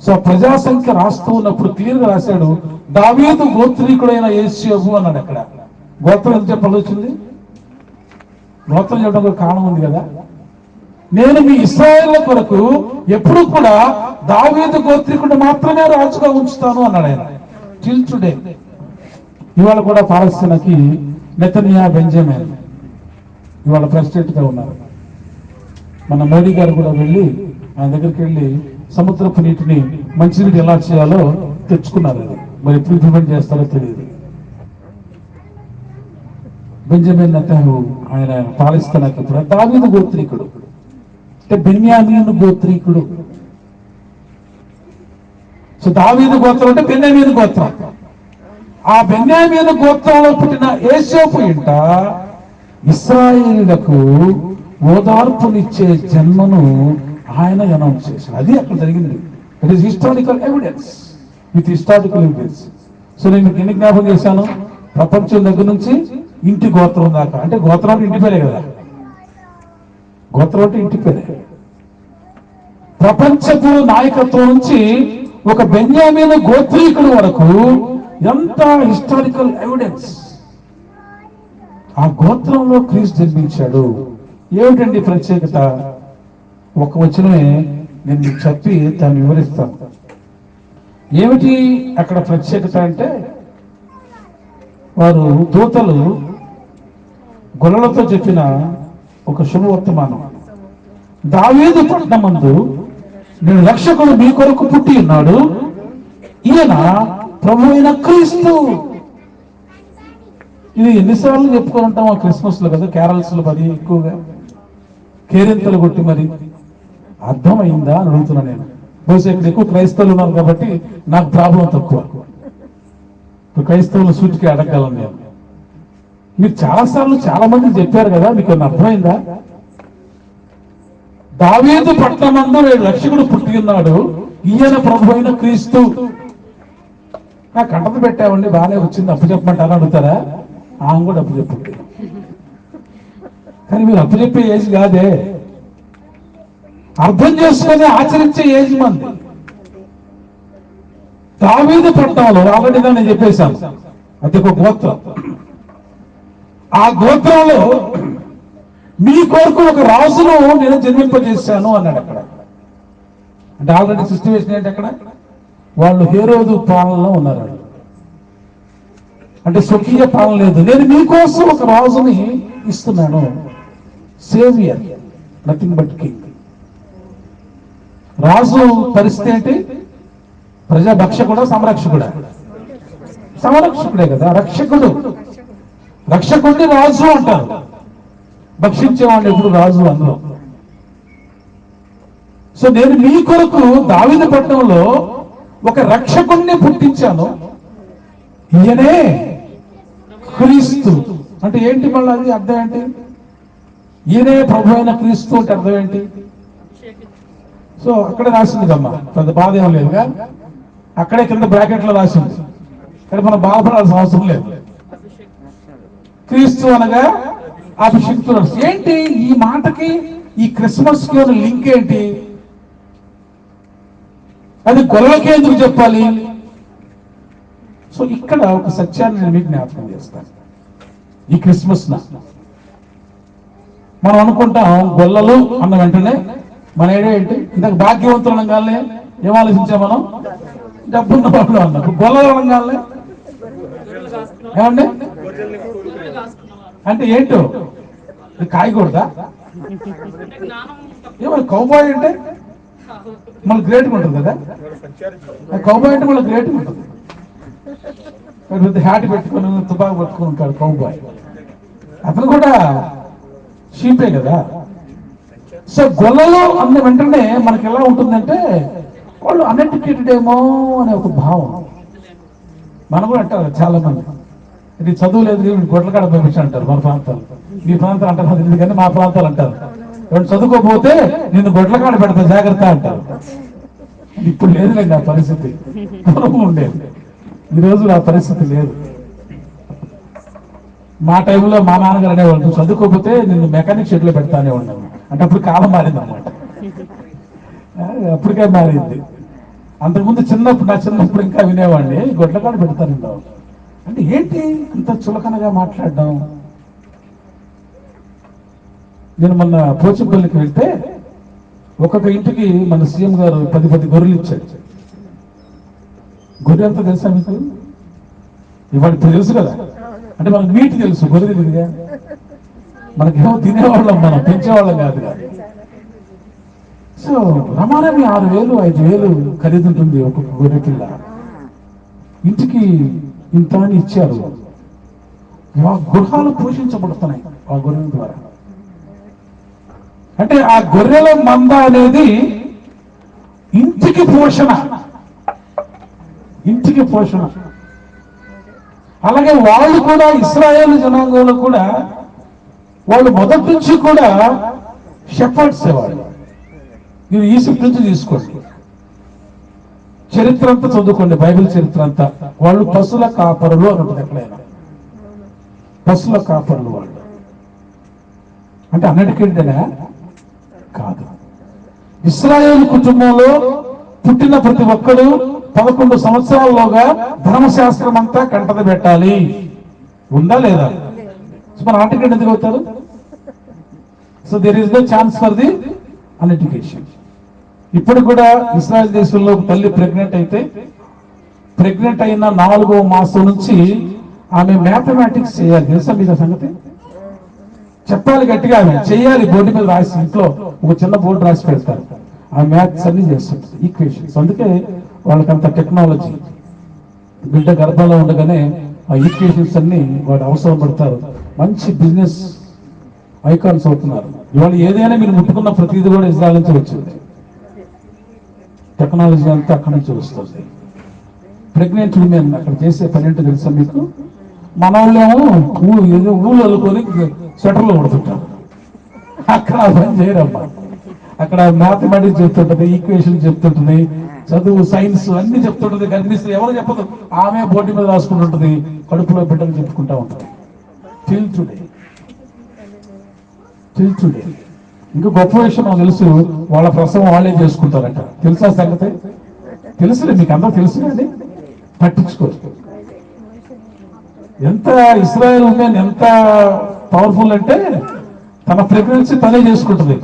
Speaker 1: సో ప్రజా సంఖ్య రాస్తూ ఉన్నప్పుడు క్లియర్గా రాశాడు, దావీదు గోత్రీకుడైన యేసోబు అన్నాడు. అక్కడ గోత్రం ఎంత చెప్పాల్సింది, గోత్రం చెప్పడం కారణం ఉంది కదా. నేను మీ ఇశ్రాయేళ్ల కొరకు ఎప్పుడు కూడా దావీదు గోత్రీకుడు మాత్రమే రాజుగా ఉంచుతాను అన్నాడు ఆయన. Till today. ఇవాళ కూడా పాలస్తీనాకి నెతన్యా బెంజమిన్ ఇవాళ ప్రెసిడెంట్ గా ఉన్నారు. మన మోడీ గారు కూడా వెళ్ళి ఆయన దగ్గరికి వెళ్ళి సముద్రపు నీటిని మంచినీటి ఎలా చేయాలో తెచ్చుకున్నారు. అది మరి ఎప్పుడు ఇంప్లిమెంట్ చేస్తారో తెలియదు. బెంజమిన్ నెతన్యాహు ఆయన పాలస్తీనాకి ఇప్పుడు దావీదు గోత్రీకుడు, అంటే బెన్యామీను గోత్రీకుడు. సో దావీదు గోత్రం అంటే బెన్యామీను గోత్రం. ఆ బెన్యామీను గోత్రంలో పుట్టిన యేసోబు ఇంట ఇశ్రాయేలులకు ఓదార్పునిచ్చే జన్మను ఆయన అనౌన్స్ చేశాడు. అది అక్కడ జరిగింది. It is historical evidence with historical evidence. So నేను మీకు ఎన్ని జ్ఞాపకం చేశాను, ప్రపంచం దగ్గర నుంచి ఇంటి గోత్రం దాకా. అంటే గోత్రం అంటే ఇంటి పేరే కదా, గోత్రం అంటే ఇంటి పేరే. ప్రపంచపు నాయకత్వం నుంచి ఒక బెన్యామీను గోత్రీకుడు వరకు ఎంత హిస్టారికల్ ఎవిడెన్స్. ఆ గోత్రంలో క్రీస్తు జన్మించాడు. ఏమిటండి ప్రత్యేకత? ఒక వచనమే నేను మీకు చెప్పి దాన్ని వివరిస్తాను. ఏమిటి అక్కడ ప్రత్యేకత అంటే, వారు దూతలు గొల్లలతో చెప్పిన ఒక శుభవర్తమానం, దావీదు పట్టణమందు నేను రక్షకుడు మీ కొరకు పుట్టి ఉన్నాడు, ఈయన ప్రభు అయిన క్రీస్తు. ఇది ఎన్నిసార్లు చెప్పుకొని ఉంటాం ఆ క్రిస్మస్ లో కదా, క్యారల్స్ లో మరి ఎక్కువగా కేరింతలు కొట్టి మరి. అర్థమైందా అని అడుగుతున్నా నేను. బహుశా ఇక్కడ ఎక్కువ క్రైస్తవులు ఉన్నారు కాబట్టి నాకు ప్రాబ్లం తక్కువ. ఇప్పుడు క్రైస్తవుల సూటికి అడగలను నేను. మీరు చాలాసార్లు చాలా మంది చెప్పారు కదా, మీకు అర్థమైందా? దావీదు పట్టణమందు రక్షకుడు పుట్టి ఉన్నాడు, ఈయన ప్రభు అయిన క్రీస్తు. నాకు కంటత పెట్టామండి, బాగానే వచ్చింది, అప్పు చెప్పమంటారా అడుగుతారా? ఆమె కూడా అప్పు చెప్పండి. కానీ మీరు అప్పు చెప్పే ఏజ్ కాదే, అర్థం చేసుకొని ఆచరించే ఏజ్ మంది. దావీదు పట్టణంలో ఆల్రెడీగా నేను చెప్పేశాను, అది ఒక గోత్రం. ఆ గోత్రంలో మీ కొరకు ఒక రాజును నేను జన్మింపజేశాను అన్నాడు అక్కడ. అంటే ఆల్రెడీ సిచ్యువేషన్ ఏంటి అక్కడ? వాళ్ళు హేరోదు పాలనలో ఉన్నారు. అంటే స్వకీయ పాలన లేదు. నేను మీకోసం ఒక రాజుని ఇస్తున్నాను, సేవియర్, నథింగ్ బట్ కింగ్. రాజు పరిస్థితి ఏంటి? ప్రజాభక్షకుడా సంరక్షకుడా? సంరక్షకుడే కదా. రక్షకుడు, రక్షకుడిని రాజు అంటారు. భక్షించేవాడిని ఎప్పుడు రాజు అందులో. సో నేను మీ కొరకు దావీదు పట్టణంలో ఒక రక్షకుడిని పుట్టించాను, ఈయనే క్రీస్తు. అంటే ఏంటి మళ్ళీ అది అర్థం ఏంటి? ఈయనే ప్రభు అయిన క్రీస్తు అంటే అర్థం ఏంటి? సో అక్కడే రాసింది కమ్మా, పెద్ద బాధ ఏం లేదుగా, అక్కడే కింద బ్రాకెట్లో రాసింది. కానీ మనం బాధపడాల్సిన అవసరం లేదు. క్రీస్తు అనగా అభిషిక్తుడు. ఏంటి ఈ మాటకి ఈ క్రిస్మస్ కి లింక్ ఏంటి? అది గొల్లకే ఎందుకు చెప్పాలి? సో ఇక్కడ ఒక సత్యాన్ని నేను మీకు జ్ఞాపకం చేస్తాను. ఈ క్రిస్మస్ మనం అనుకుంటాం గొల్లలు అన్న వెంటనే మన ఏడే ఏంటి, ఇంతకు భాగ్యవంతులు అనగానే ఏం ఆలోచించాం మనం? డబ్బున్న వాళ్ళు అన్నారు. గొల్లలు అనగానే ఏమండి అంటే ఏంటో కాయకూడదా? ఏమన్నా కౌబాయ్ అంటే మళ్ళీ గ్రేట్గా ఉంటుంది కదా. కౌబాయ్ అంటే మళ్ళీ గ్రేట్గా ఉంటుంది. పెద్ద హ్యాట్ పెట్టుకొని తుపాకు పట్టుకుని ఉంటాడు కౌబాయ్. అతను కూడా షీపే కదా. సో గొల్లలు అన్న వెంటనే మనకి ఎలా ఉంటుందంటే వాళ్ళు అన్ఎడ్యుకేటెడ్ ఏమో అనే ఒక భావం. మనం కూడా అంటారు చాలా మంది, ఇది చదువు లేదు గొడ్లకాడ పంపించి అంటారు మన ప్రాంతాలు. మీ ప్రాంతాలు అంటారు ఎందుకంటే మా ప్రాంతాలు అంటారు, ఎవరు చదువుకోకపోతే నిన్ను గొడ్లకాడ పెడతా జాగ్రత్త అంటారు. ఇప్పుడు లేదులేండి ఆ పరిస్థితి, పూర్వం ఉండేది. ఈరోజు ఆ పరిస్థితి లేదు. మా టైంలో మా నాన్నగారు అనేవాళ్ళు, చదువుకోకపోతే నిన్ను మెకానిక్ షెడ్ లో పెడతానే ఉన్నాను అంటే అప్పుడు కాలం మారింది అనమాట. అప్పటికే మారింది. అంతకుముందు నా చిన్నప్పుడు ఇంకా వినేవాడిని, గొడ్లకాడ పెడతాను అంటే ఏంటి ఇంత చులకనగా మాట్లాడడం. నేను మొన్న పోచంపల్లికి వెళ్తే ఒక్కొక్క ఇంటికి మన సీఎం గారు 10 గొర్రెలు ఇచ్చాడు. గొర్రె అంతా తెలుసా మీకు? ఇవాళ తెలుసు కదా, అంటే మనకు మీట్ తెలుసు, గొర్రె తెలియదుగా. మనకేమో తినేవాళ్ళం, మనం పెంచేవాళ్ళం కాదు. సో రమారమి 6,000 5,000 ఖరీదుంటుంది ఒక్కొక్క గొర్రె పిల్ల. ఇంటికి ఇంత అని ఇచ్చారు. గృహాలు పోషించబడుతున్నాయి ఆ గొర్రెల ద్వారా. అంటే ఆ గొర్రెల మంద అనేది ఇంటికి పోషణ, ఇంటికి పోషణ. అలాగే వాళ్ళు కూడా ఇశ్రాయేలు జనాంగంలో కూడా వాళ్ళు మొదటి నుంచి కూడా షెపర్డ్స్ వాళ్ళు. మీరు ఈజిప్ట్ నుంచి తీసుకోండి, చరిత్ర అంతా చదువుకోండి, బైబిల్ చరిత్ర అంతా. వాళ్ళు పశువుల కాపరులు అని ఉంటుంది ఎక్కడైనా, పశువుల కాపరులు వాళ్ళు. అంటే అన్ఎడ్యుకేటెడా? కాదు. ఇశ్రాయేలు కుటుంబంలో పుట్టిన ప్రతి ఒక్కరు 11 సంవత్సరాల్లోగా ధర్మశాస్త్రం అంతా కంటద పెట్టాలి. ఉందా లేదా? మన ఆర్టికల్ ఎందుకు అవుతారు? So there is the chance for the uneducation. ఇప్పుడు కూడా ఇస్రాయల్ దేశంలో తల్లి ప్రెగ్నెంట్ అయితే, ప్రెగ్నెంట్ అయిన 4వ మాసం నుంచి ఆమె మ్యాథమెటిక్స్ చేయాలి. తెలుసా మీకు సంగతి? చెప్పాలి గట్టిగా, ఆమె చేయాలి. బోర్డు మీద రాసి, ఇంట్లో ఒక చిన్న బోర్డు రాసి పెడతారు, ఆ మ్యాథ్స్ అన్ని చేస్తుంటారు, ఈక్వేషన్స్. అందుకే వాళ్ళకంత టెక్నాలజీ. బిడ్డ గర్భంలో ఉండగానే ఆ ఈక్వేషన్స్ అన్ని వాడు అవసరం పడతారు. మంచి బిజినెస్ ఐకాన్స్ అవుతున్నారు ఇవాళ. ఏదైనా మీరు ముట్టుకున్న ప్రతిదీ కూడా ఇజ్రాయల్ నుంచి వచ్చింది. టెక్నాలజీ అంతా అక్కడి నుంచి వస్తుంది. ప్రెగ్నెంట్ విమెన్ అక్కడ చేసే పని ఏంటో తెలుసా మీకు? మన వాళ్ళేమో ఊళ్ళు అల్లుకొని స్వెటర్లు కొడుతుంటారు. అక్కడ పని చేయరమ్మా. అక్కడ మ్యాథమెటిక్స్ చెప్తుంటది, ఈక్వేషన్ చెప్తుంటది, చదువు సైన్స్ అన్ని చెప్తుంటది. కనిపిస్తుంది, ఎవరు చెప్పదు, ఆమె బోర్డు మీద రాసుకుంటుంటది, కడుపులో బిడ్డలు చెప్పుకుంటా ఉంటుంది. Till today. ఇంకా గొప్ప విషయం నాకు తెలుసు, వాళ్ళ ప్రసవం వాళ్ళే చేసుకుంటారట. తెలుసా సంగతి? తెలుసులే, మీకు అందరూ తెలుసు కానీ పట్టించుకోరు. ఎంత ఇశ్రాయేల్ ఉమెన్ ఎంత పవర్ఫుల్ అంటే తన ప్రెగ్నెన్సీ తనే చేసుకుంటుంది.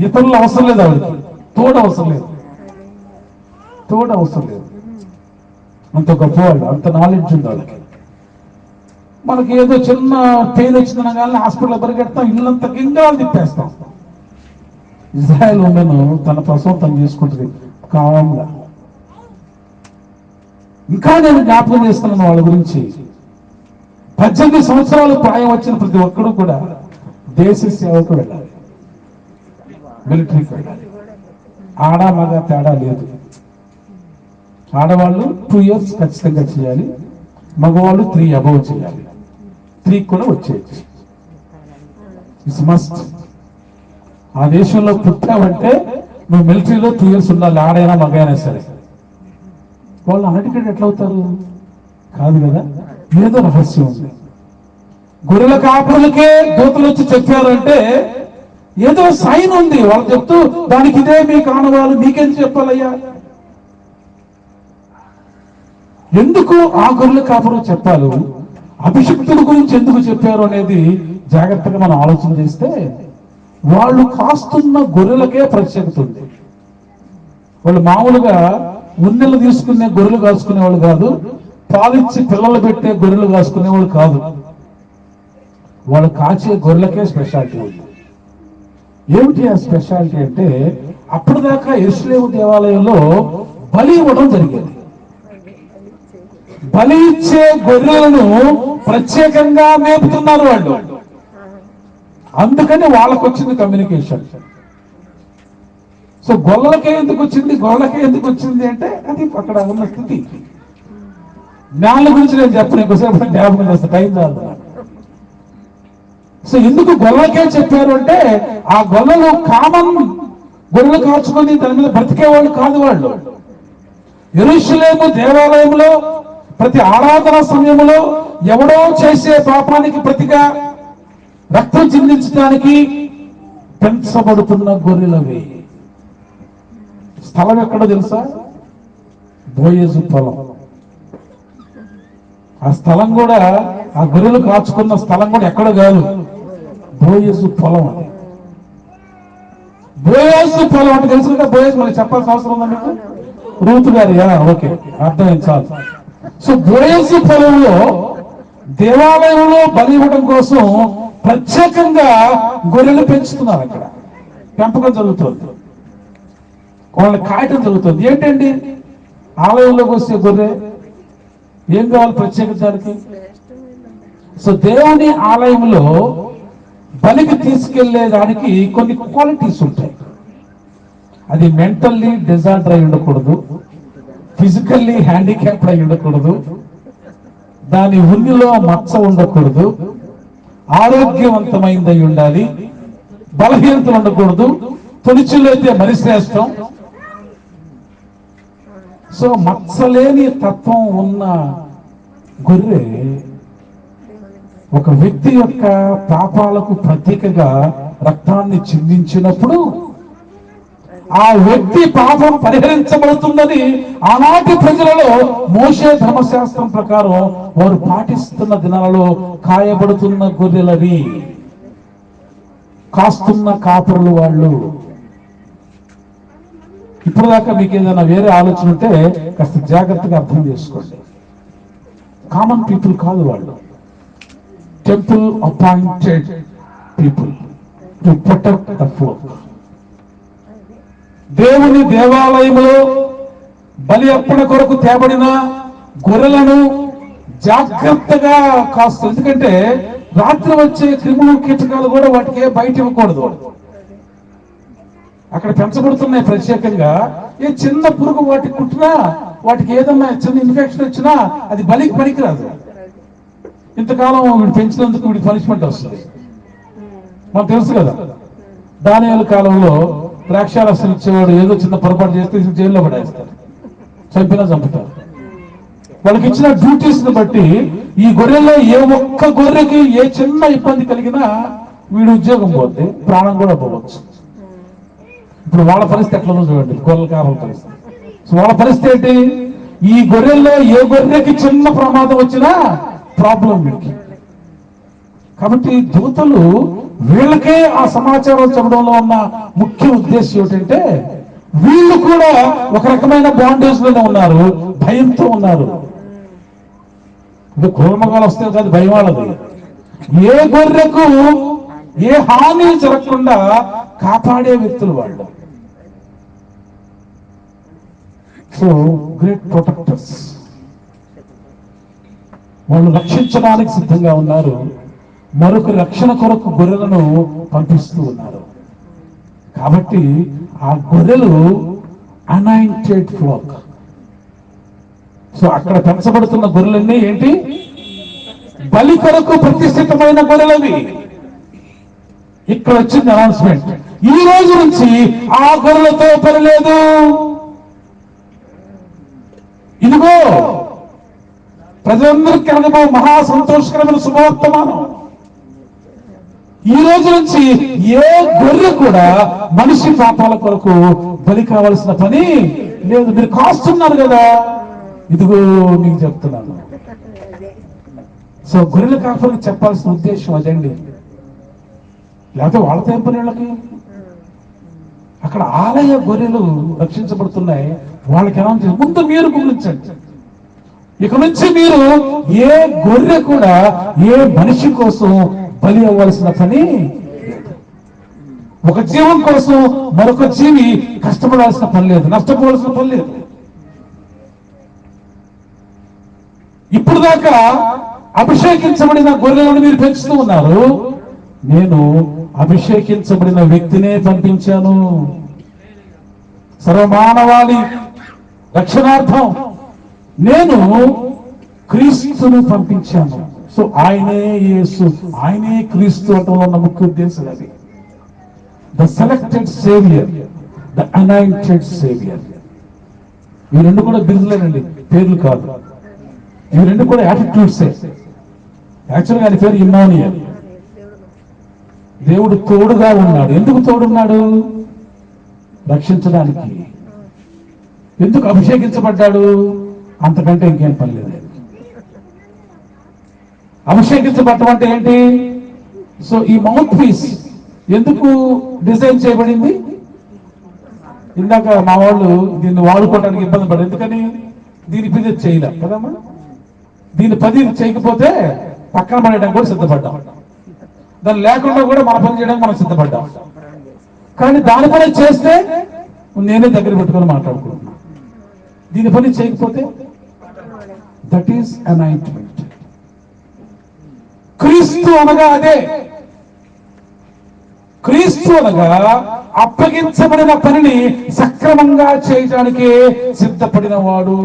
Speaker 1: ఇతరులు అవసరం లేదు, ఆవిడకి తోడు అవసరం లేదు. అంత గొప్పవాళ్ళు, అంత నాలెడ్జ్ ఉంది వాళ్ళకి. మనకి ఏదో చిన్న పెయిన్ వచ్చిందన కానీ హాస్పిటల్ పరిగెడతాం, ఇల్లంతా గింగాలు తిప్పేస్తాం. ఇజ్రాయెల్ ఉమెన్ తన ప్రసవం తను చేసుకుంటుంది కామ్గా. ఇంకా నేను జ్ఞాపకం చేస్తున్నాను వాళ్ళ గురించి. 18 సంవత్సరాలు ప్రాయం వచ్చిన ప్రతి ఒక్కరూ కూడా దేశ సేవకు వెళ్ళాలి, మిలిటరీకి వెళ్ళాలి. ఆడ మగ తేడా లేదు. ఆడవాళ్ళు 2 years ఖచ్చితంగా చేయాలి, మగవాళ్ళు 3 above చేయాలి. 3 కూడా వచ్చేయచ్చు. It's must. ఆ దేశంలో పుట్టావంటే నువ్వు మిలిటరీలో 2 years ఉండాలి, ఆడైనా మగైనా సరే. వాళ్ళు అన్ఎడ్యుకేటెడ్ ఎట్లా అవుతారు? కాదు కదా, ఏదో రహస్యం ఉంది. గొర్రెల కాపురులకే దూతలు వచ్చి చెప్పారంటే ఏదో సైన్ ఉంది. వాళ్ళు చెప్తూ దానికి ఇదే మీ కానువాలు, మీకేం చెప్పాలయ్యా? ఎందుకు ఆ గొర్రెల కాపురు చెప్పారు, అభిషిక్తుల గురించి ఎందుకు చెప్పారు అనేది జాగ్రత్తగా మనం ఆలోచన చేస్తే వాళ్ళు కాస్తున్న గొర్రెలకే ప్రత్యేకత ఉంది. వాళ్ళు మామూలుగా ఉన్నెలు తీసుకునే గొర్రెలు కాసుకునేవాళ్ళు కాదు, పాలిచ్చి పిల్లలు పెట్టే గొర్రెలు కాసుకునేవాళ్ళు కాదు. వాళ్ళు కాచే గొర్రెలకే స్పెషాలిటీ ఉంది. ఏమిటి ఆ స్పెషాలిటీ అంటే, అప్పటిదాకా యెరూషలేము దేవాలయంలో బలి ఇవ్వడం జరిగేది. బలి ఇచ్చే గొర్రెలను ప్రత్యేకంగా మేపుతున్నారు వాళ్ళు. అందుకని వాళ్ళకు వచ్చింది కమ్యూనికేషన్. సో గొల్లలకే ఎందుకు వచ్చింది అంటే అది అక్కడ ఉన్న స్థితి. జ్ఞానుల గురించి నేను చెప్పను, ఇంకోసేపు జ్ఞాపకం చేస్తా, టైం కాదు. సో ఎందుకు గొల్లలకే చెప్పారు అంటే ఆ గొల్లలు కామన్ గొర్రెలు కాచుకొని దాని మీద బ్రతికేవాళ్ళు కాదు. వాళ్ళు యెరూషలేము దేవాలయంలో ప్రతి ఆరాధన సమయంలో ఎవడో చేసే పాపానికి ప్రతిగా రక్తం చిందించడానికి పెంచబడుతున్న గొర్రెలవి. స్థలం ఎక్కడో తెలుసా? బోయేజు పొలం. ఆ స్థలం కూడా, ఆ గొర్రెలు కాచుకున్న స్థలం కూడా ఎక్కడ కాదు, బోయేజు పొలం. అది బోయేజు పొలం అంటే తెలుసు కదా. బోయేజు మనకి చెప్పాల్సిన అవసరం ఉందా మీకు? రూతు గారి, ఓకే, అర్థమైంది చాలు. సో బోయేజు పొలంలో దేవాలయంలో బలి ఇవ్వడం కోసం ప్రత్యేకంగా గొర్రెలు పెంచుతున్నారు. అక్కడ పెంపకం జరుగుతుంది, వాళ్ళని కాయటం జరుగుతుంది. ఏంటండి ఆలయంలోకి వస్తే గొర్రె ఏం కావాలి ప్రత్యేకత దానికి? సో దేవుని ఆలయంలో బలికి తీసుకెళ్లేదానికి కొన్ని క్వాలిటీస్ ఉంటాయి. అది మెంటల్లీ డిజార్డర్ అయి ఉండకూడదు, ఫిజికల్లీ హ్యాండిక్యాప్డ్ అయి ఉండకూడదు, దాని ఉన్నిలో మచ్చ ఉండకూడదు, ఆరోగ్యవంతమైందై ఉండాలి, బలహీనతలు ఉండకూడదు, తొలిచులు అయితే మరి శ్రేష్టం. సో మచ్చలేని తత్వం ఉన్న గొర్రె ఒక వ్యక్తి యొక్క పాపాలకు ప్రతీకగా రక్తాన్ని చిందించినప్పుడు ఆ వ్యక్తి పాపం పరిహరించబడుతుందని ఆనాటి ప్రజలలో మోషే ధర్మశాస్త్రం ప్రకారం వారు పాటిస్తున్న దినాలలో కాయబడుతున్న గొర్రెలవి, కాస్తున్న కాపురులు వాళ్ళు. ఇప్పుడు దాకా మీకు ఏదైనా వేరే ఆలోచన ఉంటే కాస్త జాగ్రత్తగా అర్థం చేసుకోండి. కామన్ పీపుల్ కాదు వాళ్ళు, temple appointed people to protect the flock. దేవుని దేవాలయంలో బలి అర్పణ కొరకు తేబడిన గొర్రెలను జాగ్రత్తగా కాస్తుంది. ఎందుకంటే రాత్రి వచ్చే క్రిములు కీటకాలు కూడా వాటికి బయట ఇవ్వకూడదు. అక్కడ పెంచబడుతున్నాయి ప్రత్యేకంగా. ఏ చిన్న పురుగు వాటికి కుట్టినా, వాటికి ఏదన్నా చిన్న ఇన్ఫెక్షన్ వచ్చినా అది బలికి పనికిరాదు. ఇంతకాలం వీడు పెంచినందుకు వీడి పనిష్మెంట్ వస్తుంది, మనకు తెలుసు కదా. దానియేలు కాలంలో ద్రాక్షారసం ఇచ్చేవాడు ఏదో చిన్న పొరపాటు చేస్తే జైల్లో పడేస్తారు, చంపుతారు. వాళ్ళకి ఇచ్చిన డ్యూటీస్ ని బట్టి ఈ గొర్రెల్లో ఏ ఒక్క గొర్రెకి ఏ చిన్న ఇబ్బంది కలిగినా వీడు ఉద్యోగం పోతే ప్రాణం కూడా పోవచ్చు. ఇప్పుడు వాళ్ళ పరిస్థితి ఎట్లా చూడండి, గొర్రెల కావాల పరిస్థితి. సో వాళ్ళ పరిస్థితి ఏంటి? ఈ గొర్రెల్లో ఏ గొర్రెకి చిన్న ప్రమాదం వచ్చినా ప్రాబ్లం వీడికి. కాబట్టి దూతలు వీళ్ళకే ఆ సమాచారం చెప్పడంలో ఉన్న ముఖ్య ఉద్దేశం ఏమిటంటే వీళ్ళు కూడా ఒక రకమైన బాండేజ్ లోనే ఉన్నారు, భయంతో ఉన్నారు. ఇది క్రూరమగాలు వస్తే కాదు భయం వాళ్ళది. ఏ గొర్రెకు ఏ హాని జరగకుండా కాపాడే వ్యక్తులు వాళ్ళు. సో గ్రేట్ ప్రొటెక్టర్స్, వాళ్ళు రక్షించడానికి సిద్ధంగా ఉన్నారు. మరొక రక్షణ కొరకు గొర్రెలను పంపిస్తూ ఉన్నారు. కాబట్టి ఆ గొర్రెలు అనాయింటెడ్ ఫ్లోక్. సో అక్కడ పెంచబడుతున్న గొర్రెలన్నీ ఏంటి? బలి కొరకు ప్రతిష్ఠితమైన గొర్రెలవి. ఇక్కడ వచ్చింది అనౌన్స్మెంట్, ఈ రోజు నుంచి ఆ గొర్రెలతో పని లేదు. ఇదిగో ప్రజలందరికీ కలగబో మహా సంతోషకరమైన శుభవర్తమానం. ఈ రోజు నుంచి ఏ గొర్రె కూడా మనిషి పాపాల కొరకు బలి కావలసిన పని లేదు. మీరు కాస్తున్నారు కదా, ఇదిగో మీకు చెప్తున్నాను. సో గొర్రెల కాపరికి చెప్పాల్సిన ఉద్దేశం అదండి. లేకపోతే వాళ్ళతో ఏం పని వీళ్ళకి? అక్కడ ఆలయ గొర్రెలు రక్షించబడుతున్నాయి. వాళ్ళకి ఎలా ఉంటుంది? ముందు మీరు గురించండి. ఇక నుంచి మీరు ఏ గొర్రె కూడా ఏ మనిషి కోసం బలి అవ్వాల్సిన పని లేదు. ఒక జీవం కోసం మరొక జీవి కష్టపడాల్సిన పని లేదు, నష్టపోవాల్సిన పని లేదు. ఇప్పుడు దాకా అభిషేకించబడిన గొర్రెలను మీరు పెంచుతూ ఉన్నారు. నేను అభిషేకించబడిన వ్యక్తినే పంపించాను. సర్వమానవాళి రక్షణార్థం నేను క్రీస్తును పంపించాను. సో ఆయనే యేసు, ఆయనే క్రీస్తు అంటూ ఉన్న ముఖ్య ఉద్దేశం అది. The selected saviour, the anointed saviour. ఈ రెండు కూడా బిరుదులేనండి, పేర్లు కాదు. ఈ రెండు కూడా యాటిట్యూడ్సే. యాక్చువల్గా ఆయన పేరు ఇమ్మానుయేల్. దేవుడు తోడుగా ఉన్నాడు. ఎందుకు తోడున్నాడు? రక్షించడానికి. ఎందుకు అభిషేకించబడ్డాడు? అంతకంటే ఇంకేం పని లేదు. అభిషేకించబడటం అంటే ఏంటి? సో ఈ మౌత్ పీస్ ఎందుకు డిజైన్ చేయబడింది? ఇందాక మా వాళ్ళు దీన్ని వాడుకోవడానికి ఇబ్బంది పడదు. ఎందుకని? దీని పని చేయలే కదమ్మా. దీని పని చేయకపోతే పక్కన పడేయడానికి కూడా సిద్ధపడ్డాం. దాన్ని లేకుండా కూడా మన పని చేయడానికి మనం సిద్ధపడ్డాం. కానీ దాని పని చేస్తే నేనే దగ్గర పెట్టుకొని మాట్లాడుకుంటున్నా. దీని పని చేయకపోతే దట్ ఈస్ అనాయింట్మెంట్. క్రీస్తు అనగా అదే. క్రీస్తు అనగా అప్పగించబడిన పనిని సక్రమంగా చేయటానికే సిద్ధపడిన వాడు.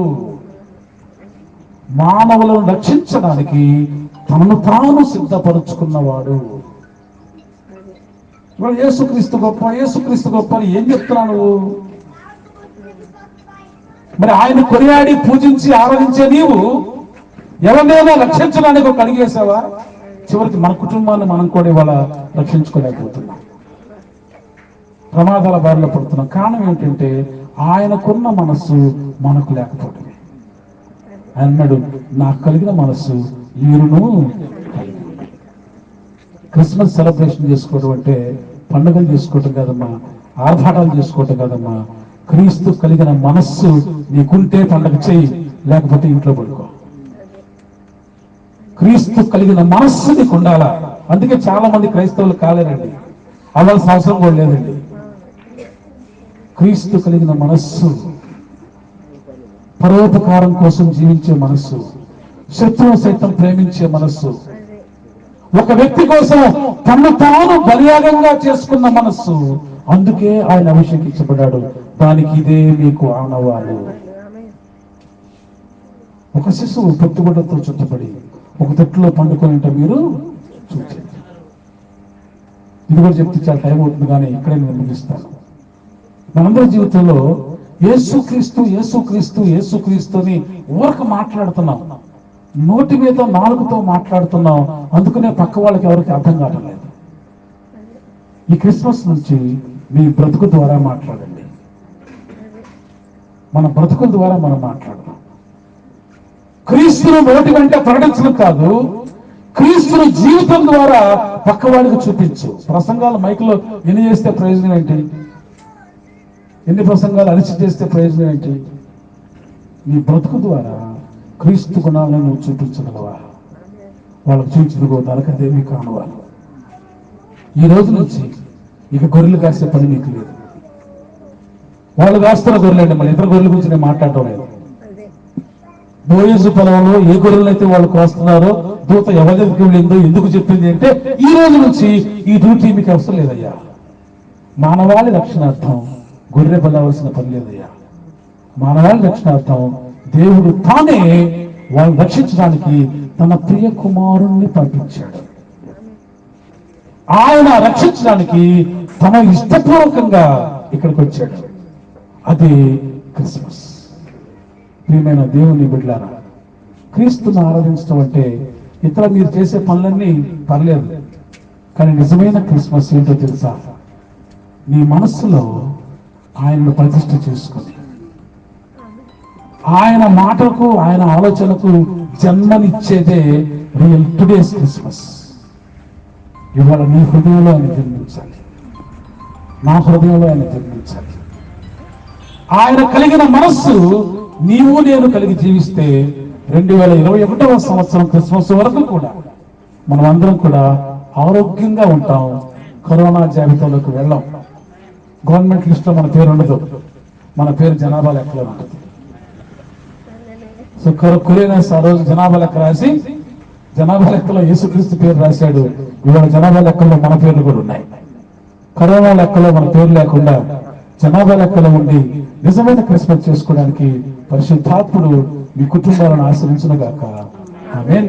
Speaker 1: మానవులను రక్షించడానికి తనను తాను సిద్ధపరుచుకున్నవాడు. ఇవాళ యేసుక్రీస్తు గొప్ప, యేసుక్రీస్తు గొప్ప అని ఏం చెప్తున్నావు నువ్వు? మరి ఆయన కొనియాడి పూజించి ఆరాధించే నీవు ఎవరినైనా రక్షించడానికి ఒక అడిగేసావా? చివరికి మన కుటుంబాన్ని మనం కూడా ఇవాళ రక్షించుకోలేకపోతున్నాం. ప్రమాదాల బారిలో పడుతున్నాం. కారణం ఏంటంటే ఆయనకున్న మనస్సు మనకు లేకపోవడమే. ఆయన అన్నాడు, నాకు కలిగిన మనస్సు మీరును కలిగి. క్రిస్మస్ సెలబ్రేషన్ చేసుకోవడం అంటే పండుగలు చేసుకోవటం కాదమ్మా, ఆర్భాటాలు చేసుకోవటం కాదమ్మా. క్రీస్తు కలిగిన మనస్సు నీకుంటే పండుగ చేయి, లేకపోతే ఇంట్లో పడుకో. క్రీస్తు కలిగిన మనస్సు నీకు ఉండాలా. అందుకే చాలా మంది క్రైస్తవులు కాలేరండి, అవ్వాల్సిన అవసరం కూడా లేదండి. క్రీస్తు కలిగిన మనస్సు, పరోపకారం కోసం జీవించే మనస్సు, శత్రువు సైతం ప్రేమించే మనస్సు, ఒక వ్యక్తి కోసం తను తాను బలియాగంగా చేసుకున్న మనస్సు. అందుకే ఆయన అభిషేకించబడ్డాడు. దానికి ఇదే మీకు ఆనవాలు. ఒక శిశువు పొత్తుగుడ్డతో చుట్టబడి ఒక తొట్టులో పండుకొని మీరు చూడండి. ఇది కూడా చెప్తే చాలా టైం అవుతుంది, కానీ ఇక్కడే నేను ముగిస్తాను. మనందరి జీవితంలో యేసుక్రీస్తు యేసుక్రీస్తు యేసుక్రీస్తు అని ఊరక మాట్లాడుతున్నాం, నోటి మీద నాలుగుతో మాట్లాడుతున్నాం. అందుకనే పక్క వాళ్ళకి ఎవరికి అర్థం కావట్లేదు. ఈ క్రిస్మస్ నుంచి మీ బ్రతుకు ద్వారా మాట్లాడండి. మన బ్రతుకుల ద్వారా మనం మాట్లాడదాం. క్రీస్తును నోటి వెంట ప్రకటించడం కాదు, క్రీస్తుని జీవితం ద్వారా పక్కవాడికి చూపించు. ప్రసంగాలు మైకులో ఎన్ని చేస్తే ప్రయోజనం ఏంటి? ఎన్ని ప్రసంగాలు అరిచి చేస్తే ప్రయోజనం ఏంటి? నీ బ్రతుకు ద్వారా క్రీస్తు గుణాలను నువ్వు చూపించగలవా? వాళ్ళకు చూపించుకో, దానికంటే మీకు కానవాలి. ఈ రోజు నుంచి ఇక గొర్రెలు కాసే పని మీకు లేదు. వాళ్ళు కాస్తున్న గొర్రెలండి, మళ్ళీ ఇతర గొర్రెల గురించి నేను మాట్లాడటం లేదు. బోయజు పొలంలో ఏ గొర్రెలు అయితే వాళ్ళు కోస్తున్నారో దూత ఎవరి దగ్గరికి వెళ్ళిందో ఎందుకు చెప్పింది అంటే, ఈ రోజు నుంచి ఈ డ్యూటీ మీకు అవసరం లేదయ్యా. మానవాళి రక్షణార్థం గొర్రె బలవలసిన పని లేదయ్యా. మానవాళి రక్షణార్థం దేవుడు తానే వాళ్ళు రక్షించడానికి తన ప్రియ కుమారుణ్ణి పంపించాడు. ఆయన రక్షించడానికి తన ఇష్టపూర్వకంగా ఇక్కడికి వచ్చాడు. అది క్రిస్మస్. ప్రియమైన దేవుని బిడ్డలారా, క్రీస్తును ఆరాధించడం అంటే ఇతర మీరు చేసే పనులన్నీ పర్లేదు, కానీ నిజమైన క్రిస్మస్ ఏంటో తెలుసా? నీ మనస్సులో ఆయనను ప్రతిష్ఠ చేసుకుని ఆయన మాటలకు ఆయన ఆలోచనకు జన్మనిచ్చేదే రియల్ టుడేస్ క్రిస్మస్. ఇవాళ నీ హృదయంలో ఆయన జన్మించాలి, నా హృదయంలో ఆయన జన్మించాలి. ఆయన కలిగిన మనస్సు నీవు నేను కలిగి జీవిస్తే 2021వ సంవత్సరం క్రిస్మస్ వరకు కూడా మనం అందరం కూడా ఆరోగ్యంగా ఉంటాం. కరోనా జాబితాలోకి వెళ్ళాం. గవర్నమెంట్ లిస్ట్లో మన పేరు ఉండదు, మన పేరు జనాభా లెక్కలో ఉంటుంది. సో కొరేనా ఆ రోజు జనాభా లెక్క రాసి జనాభా లెక్కలో యేసుక్రీస్తు పేరు రాశాడు. ఇవాళ జనాభా లెక్కల్లో మన పేర్లు కూడా ఉన్నాయి. కరోనా లెక్కలో మన పేరు లేకుండా జనాభా లెక్కలో ఉండి నిజమైన క్రిస్మస్ చేసుకోవడానికి పరిశుద్ధాత్ముడు మీ కుటుంబాలను ఆశ్రయించును గాక. ఆమేన్.